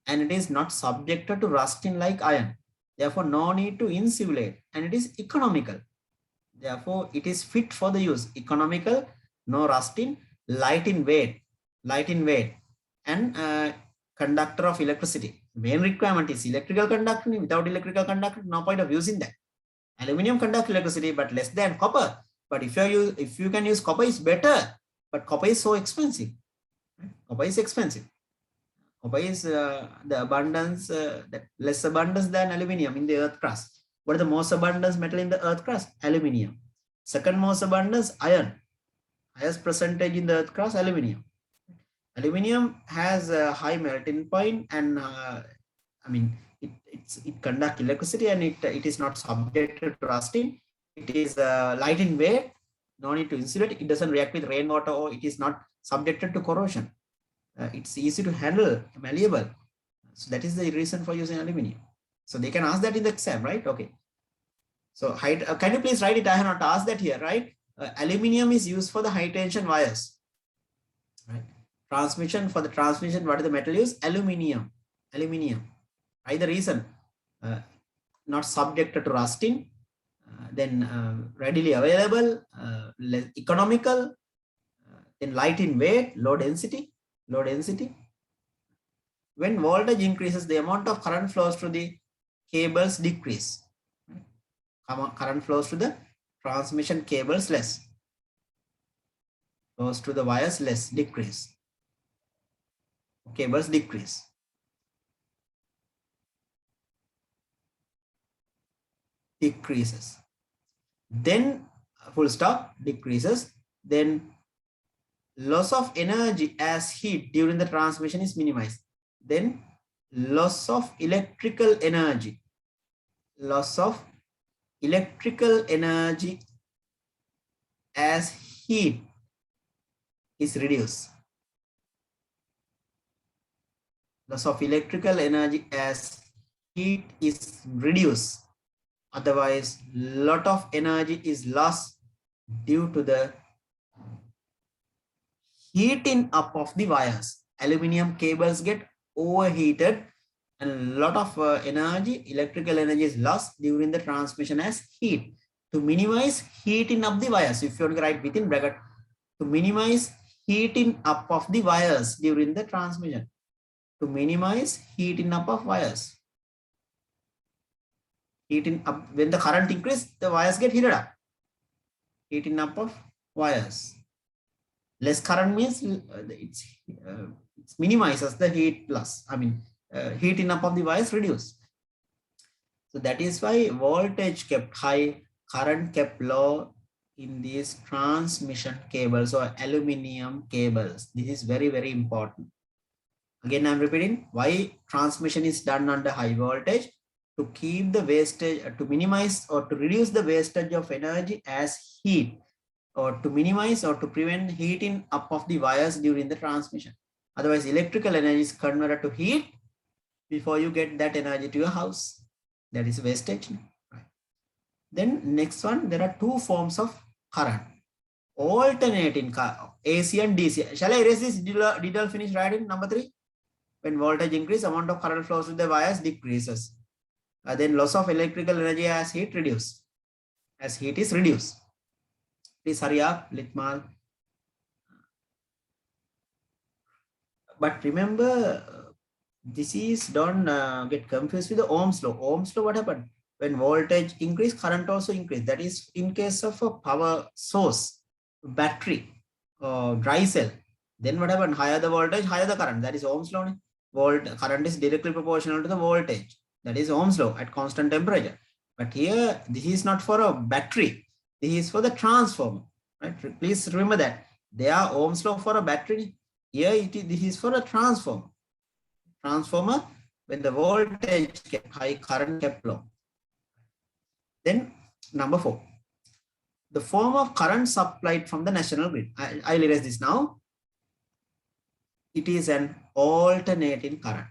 and it is not subjected to rusting like iron. Therefore, no need to insulate, and it is economical. Therefore, it is fit for the use. Economical, no rusting, light in weight, and conductor of electricity. Main requirement is electrical conducting. Without electrical conducting, no point of using that. Aluminium conducts electricity, but less than copper. But if you can use copper, is better. But copper is so expensive. Copper is expensive. Copper is the abundance, less abundance than aluminium in the earth crust. What is the most abundant metal in the earth crust? Aluminium. Second most abundance, iron. Highest percentage in the earth crust, aluminium. Aluminium has a high melting point, and it conducts electricity, and it is not subjected to rusting. It is light in weight, no need to insulate. It doesn't react with rainwater, or it is not subjected to corrosion. It's easy to handle, malleable. So that is the reason for using aluminium. So they can ask that in the exam, right? Okay. So can you please write it? I have not asked that here, right? Aluminium is used for the high tension wires, right? Transmission, for the transmission, what is the metal used? Aluminium. Right? The reason, not subjected to rusting, then readily available, economical, then light in weight, low density. When voltage increases, the amount of current flows through the cables decrease. Current flows to the transmission cables less. Flows to the wires less, decrease. Cables decrease. Decreases. Then full stop, decreases. Then loss of energy as heat during the transmission is minimized. Then loss of electrical energy. Loss of electrical energy as heat is reduced. Loss of electrical energy as heat is reduced. Otherwise, lot of energy is lost due to the heating up of the wires. Aluminium cables get overheated, and a lot of energy, electrical energy, is lost during the transmission as heat. To minimize heating up the wires, if you want to write within bracket, to minimize heating up of the wires during the transmission. To minimize heating up of wires. Heating up, when the current increases, the wires get heated up. Heating up of wires. Less current means it minimizes the heat loss. Heating up of the wires reduced. So that is why voltage kept high, current kept low in these transmission cables or aluminium cables. This is very, very important. Again, I'm repeating why transmission is done under high voltage, to keep the wastage, to minimize or to reduce the wastage of energy as heat, or to minimize or to prevent heating up of the wires during the transmission. Otherwise, electrical energy is converted to heat before you get that energy to your house. That is wastage. Right. Then next one, there are two forms of current. Alternating AC and DC. Shall I erase this? Did I finish writing? Number 3. When voltage increase, amount of current flows to the wires decreases. Then loss of electrical energy as heat reduced. As heat is reduced. Please hurry up, Litmal. But remember, this is, don't get confused with the Ohm's law. Ohm's law, what happened? when voltage increase, current also increase. That is in case of a power source, battery, dry cell. Then what happens? Higher the voltage, higher the current. That is Ohm's law. Current is directly proportional to the voltage. That is Ohm's law at constant temperature. But here, this is not for a battery. This is for the transformer. Right? Please remember that. There are Ohm's law for a battery. Here, this is for a transformer. Transformer, when the voltage kept high, current kept low. Then number 4, the form of current supplied from the national grid. I'll erase this now. It is an alternating current.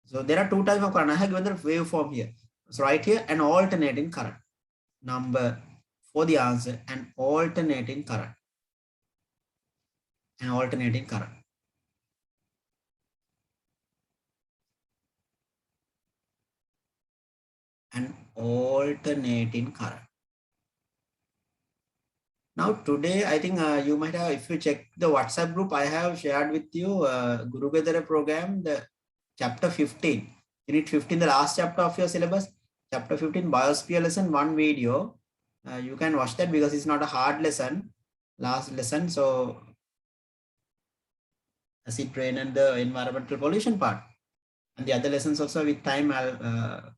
So there are 2 types of current. I have given the waveform here. So right here, an alternating current. Number 4, the answer, an alternating current. An alternating current. An alternating current. Now today, I think you might have, if you check the WhatsApp group, I have shared with you Guru Vedara program, the chapter 15, unit 15, the last chapter of your syllabus, chapter 15, biosphere lesson 1 video. You can watch that because it's not a hard lesson, last lesson. So acid rain and the environmental pollution part. And the other lessons also with time, I'll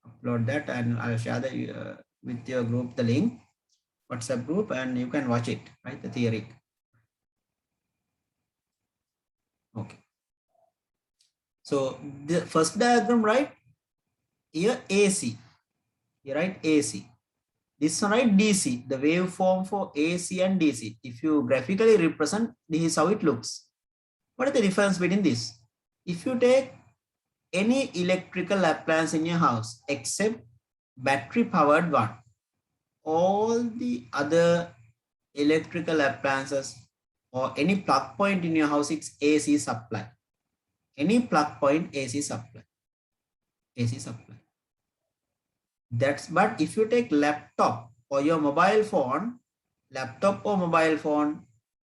upload that and I'll share the, with your group the link, WhatsApp group, and you can watch it, right? The theory. Okay. So the first diagram, right? Here AC. Here, right? AC. This one, right? DC. The waveform for AC and DC. If you graphically represent, this is how it looks. What is the difference between this? If you take any electrical appliance in your house except battery powered one, all the other electrical appliances or any plug point in your house, it's AC supply. Any plug point, AC supply. AC supply. But if you take laptop or your mobile phone,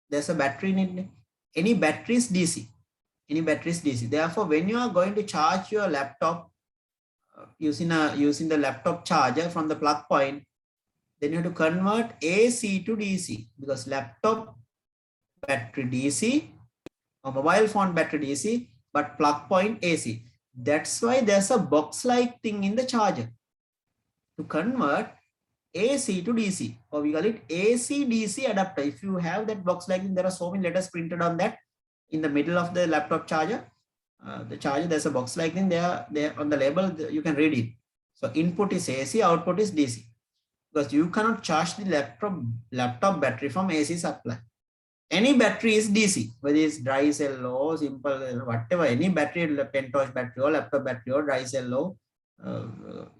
there's a battery in it. Any battery is DC. Any battery is DC. Therefore, when you are going to charge your laptop using the laptop charger from the plug point, then you have to convert AC to DC, because laptop battery DC or mobile phone battery DC, but plug point AC. That's why there's a box-like thing in the charger to convert AC to DC, or we call it AC DC adapter. If you have that box-like thing, there are so many letters printed on that in the middle of the laptop charger. The charger, there's a box-like thing there on the label. You can read it. So input is AC, output is DC. Because you cannot charge the laptop battery from AC supply. Any battery is DC, whether it's dry cell or simple, whatever, any battery, pentorch battery or laptop battery or dry cell or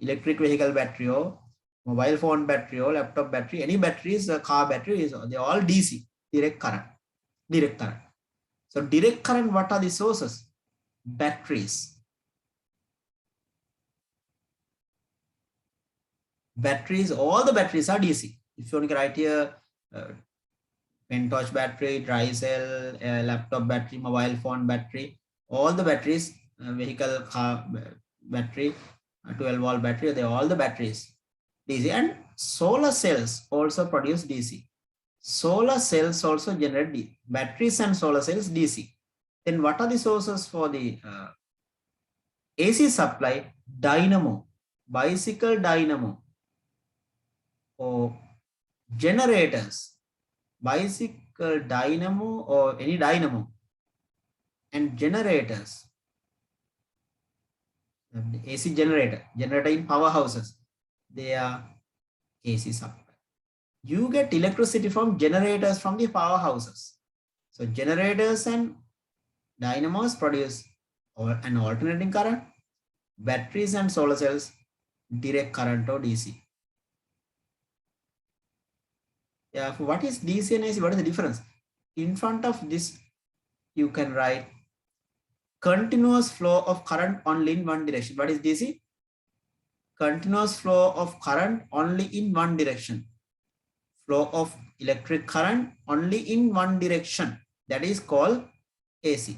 electric vehicle battery or mobile phone battery or laptop battery, any battery is a car battery, they're all DC, direct current. So direct current, what are the sources? Batteries. Batteries, all the batteries are DC. If you want to write here, pentorch battery, dry cell, laptop battery, mobile phone battery, all the batteries, vehicle car battery, 12-volt battery, they're all the batteries DC. And solar cells also produce DC. Solar cells also generate DC. Batteries and solar cells DC. Then what are the sources for the AC supply? Dynamo, bicycle dynamo, or generators, bicycle dynamo or any dynamo, and generators. The AC generator in powerhouses, they are AC supply. You get electricity from generators from the powerhouses. So generators and dynamos produce an alternating current. Batteries and solar cells, direct current or DC. Yeah, what is DC and AC? What is the difference? In front of this, you can write continuous flow of current only in one direction. What is DC? Continuous flow of current only in one direction. Flow of electric current only in one direction. That is called AC.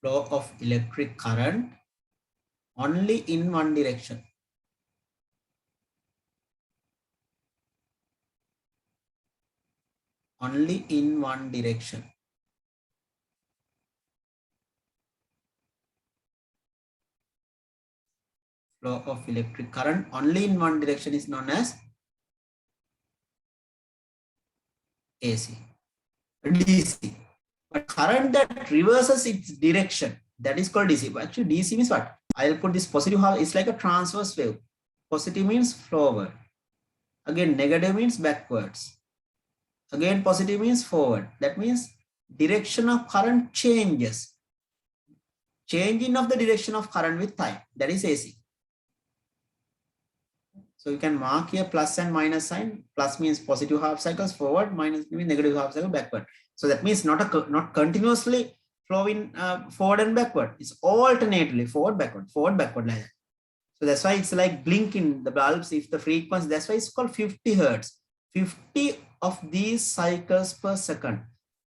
Flow of electric current only in one direction. Only in one direction. Flow of electric current only in one direction is known as AC. DC. But current that reverses its direction, that is called DC. But actually, DC means what? I'll put this positive half, it's like a transverse wave. Positive means forward. Again, negative means backwards. Again, positive means forward. That means direction of current changes. Changing of the direction of current with time. That is AC. So you can mark here plus and minus sign. Plus means positive half cycles forward, minus means negative half cycle backward. So that means not continuously flowing forward and backward. It's alternately forward, backward like that. So that's why it's like blinking the bulbs. If the frequency, that's why it's called 50 hertz. 50 of these cycles per second.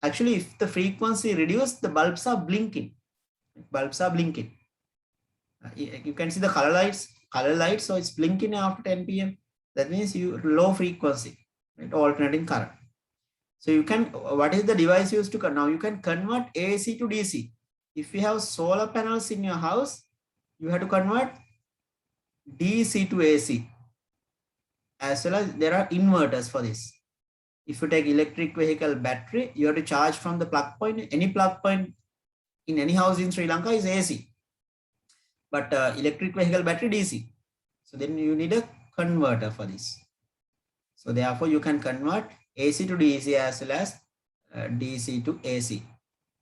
Actually, if the frequency reduced, the bulbs are blinking. Bulbs are blinking. You can see the color lights. So it's blinking after 10 p.m. That means you low frequency, right? Alternating current. So you can, what is the device used to, now you can convert AC to DC. If you have solar panels in your house, you have to convert DC to AC. As well as there are inverters for this. If you take electric vehicle battery, you have to charge from the plug point. Any plug point in any house in Sri Lanka is AC. But electric vehicle battery DC. So then you need a converter for this. So therefore you can convert AC to DC as well as DC to AC.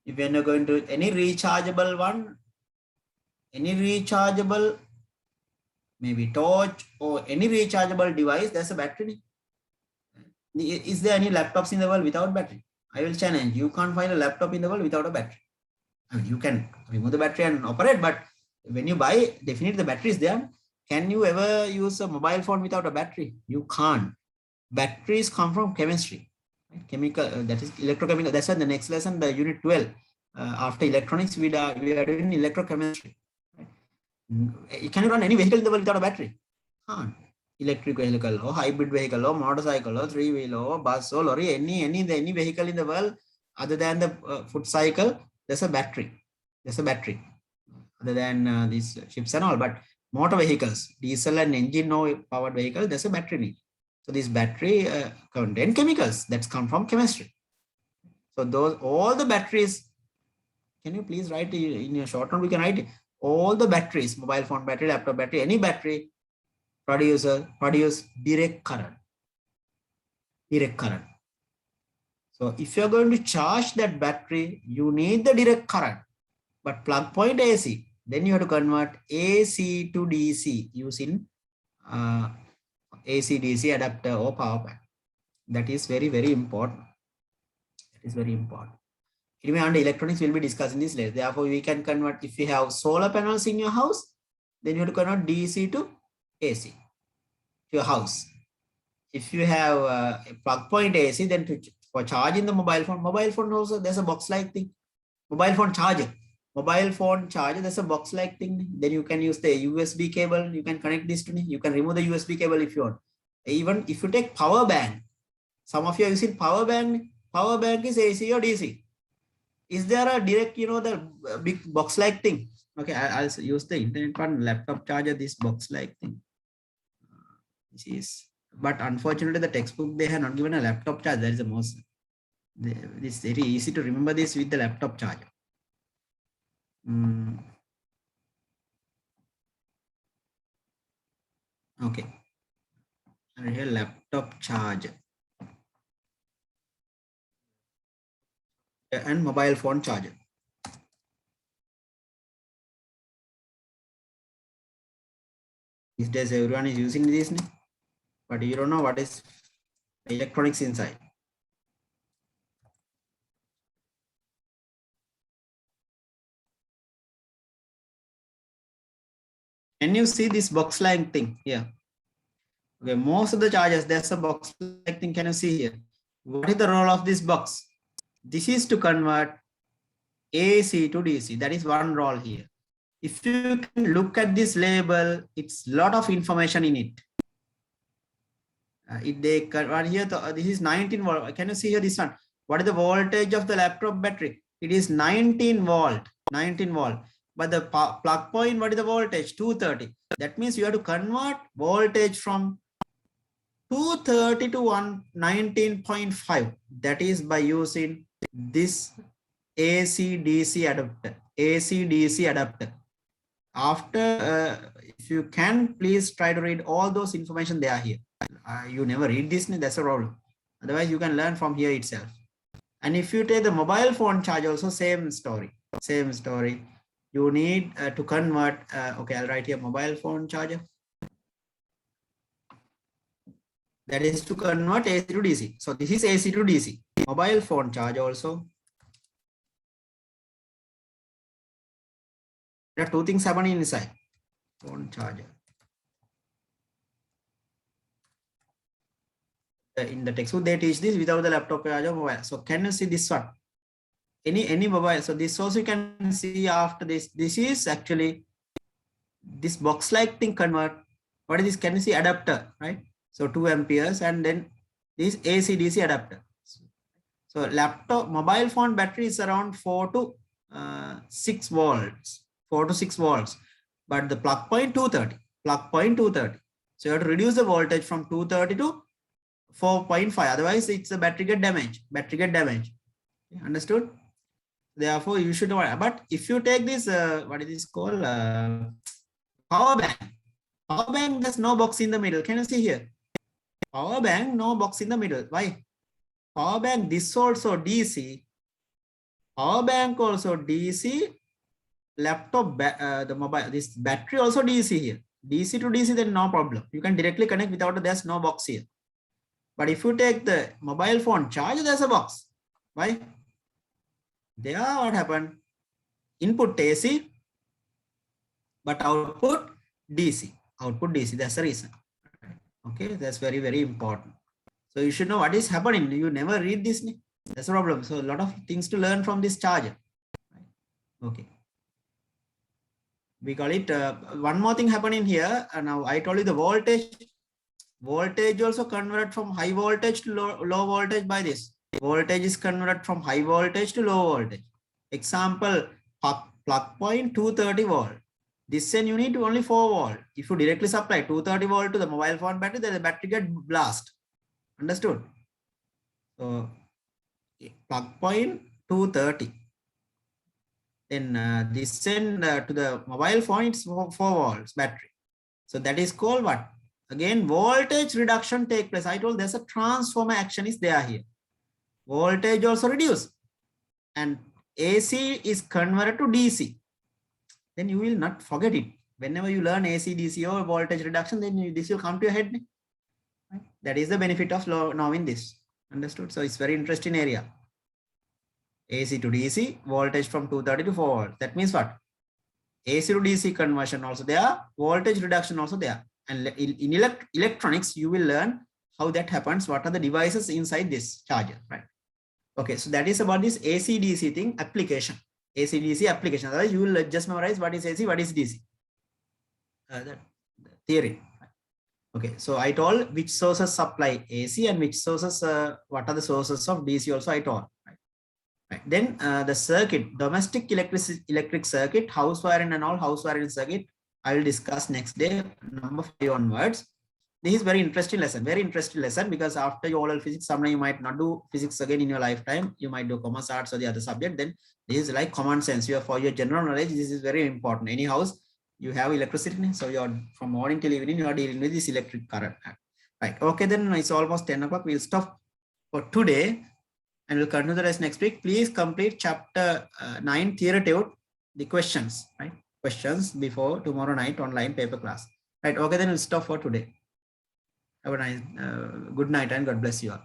If you're not going to any rechargeable one, any rechargeable, maybe torch or any rechargeable device, there's a battery. Is there any laptops in the world without battery? I will challenge. You can't find a laptop in the world without a battery. I mean, you can remove the battery and operate, but when you buy, definitely the battery is there. Can you ever use a mobile phone without a battery? You can't. Batteries come from chemistry, right? Chemical, that is electrochemical. That's why the next lesson, the unit 12, after electronics, we are doing electrochemistry. Right? Can you run any vehicle in the world without a battery? Can't. Electric vehicle or hybrid vehicle or motorcycle or three-wheeler or bus or lorry, any vehicle in the world other than the foot cycle, there's a battery. There's a battery. Other than these ships and all, but motor vehicles, diesel and engine powered vehicle, there's a battery need. So this battery contain chemicals that come from chemistry. So those, all the batteries, can you please write in your short note, we can write it. All the batteries, mobile phone battery, laptop battery, any battery produce direct current. Direct current. So if you're going to charge that battery, you need the direct current. But plug point AC, then you have to convert AC to DC using AC-DC adapter or power bank. That is very, very important. That is very important. Anyway, under electronics, we'll be discussing this later. Therefore, we can convert, if you have solar panels in your house, then you have to convert DC to AC to your house. If you have a plug point AC, then for charging the mobile phone also, there's a box-like thing. Mobile phone charger, there's a box-like thing. Then you can use the USB cable. You can connect this to me. You can remove the USB cable if you want. Even if you take power bank, some of you are using power bank. Power bank is AC or DC. Is there a direct, the big box-like thing? Okay, I'll use the internet one, laptop charger, this box-like thing. This is, but unfortunately, the textbook, they have not given a laptop charger. That is the most, it's very easy to remember this with the laptop charger. Okay. And here, laptop charger. And mobile phone charger. These days everyone is using this, but you don't know what is electronics inside. Can you see this box-like thing here? Okay, most of the chargers, there's a box-like thing. Can you see here? What is the role of this box? This is to convert AC to DC. That is one role here. if you can look at this label, it's a lot of information in it. Right here, this is 19 volt. Can you see here this one? What is the voltage of the laptop battery? It is 19 volt, 19 volt. But the plug point, what is the voltage? 230. That means you have to convert voltage from 230 to 19.5. That is by using this AC-DC adapter. AC-DC adapter. After, if you can, please try to read all those information they are here. You never read this, that's a problem. Otherwise, you can learn from here itself. And if you take the mobile phone charge, also same story. Same story. You need to convert. Okay, I'll write here mobile phone charger. That is to convert AC to DC. So this is AC to DC. Mobile phone charge also. There are two things happening inside. Phone charger. In the textbook they teach this without the laptop charger mobile. So can you see this one? Any mobile. So this also you can see after this. This is actually this box like thing convert. What is this? Can you see adapter, right? So 2 amperes and then this AC DC adapter. So laptop mobile phone battery is around 4 to 6 volts. 4 to 6 volts. But the plug point 230. Plug point 230. So you have to reduce the voltage from 230 to 4.5. Otherwise, it's a battery get damaged. Battery get damaged. Understood? Therefore, you should know. But if you take this, what is this called? Power bank. Power bank, there's no box in the middle. Can you see here? Power bank, no box in the middle. Why? Power bank, this also DC. Power bank also DC. Laptop, the mobile, this battery also DC here. DC to DC, then no problem. You can directly connect without, there's no box here. But if you take the mobile phone charge, there's a box. Why? There, what happened? Input AC, but output DC. Output DC, that's the reason. Okay, that's very, very important. So you should know what is happening. You never read this. That's a problem. So a lot of things to learn from this charger. Okay. We call it, one more thing happening here. Now I told you the voltage. Voltage also converted from high voltage to low voltage by this. Voltage is converted from high voltage to low voltage. Example, plug point 230 volt. This end you need only 4 volt. If you directly supply 230 volt to the mobile phone battery, then the battery get blast. Understood? So plug point 230. Then this end to the mobile phone, it's 4 volts battery. So that is called what? Again, voltage reduction take place. I told there's a transformer action is there here. Voltage also reduced. And AC is converted to DC. Then you will not forget it. Whenever you learn AC, DC or voltage reduction, then this will come to your head. Right? That is the benefit of knowing this. Understood? So it's very interesting area. AC to DC, voltage from 230 to 4 volts. That means what? AC to DC conversion also there, voltage reduction also there. And in electronics, you will learn how that happens. What are the devices inside this charger, right? Okay, so that is about this AC DC thing application. AC DC application. Otherwise, you will just memorize what is AC, what is DC. The theory. Okay, so I told which sources supply AC and which sources, what are the sources of DC also I told. Right. Then the circuit, domestic electric circuit, house wiring and all house wiring circuit, I will discuss next day, number 5 onwards. This is very interesting lesson because after your oral physics, someday you might not do physics again in your lifetime. You might do commerce, arts or the other subject. Then this is like common sense. For your general knowledge, this is very important. Any house, you have electricity. So you're from morning till evening, you are dealing with this electric current. Right. Okay, then it's almost 10 o'clock. We'll stop for today. And we'll continue the rest next week. Please complete chapter 9 theoretic, the questions, right? Questions before tomorrow night online paper class. Right. Okay, then we'll stop for today. Have a nice, good night and God bless you all.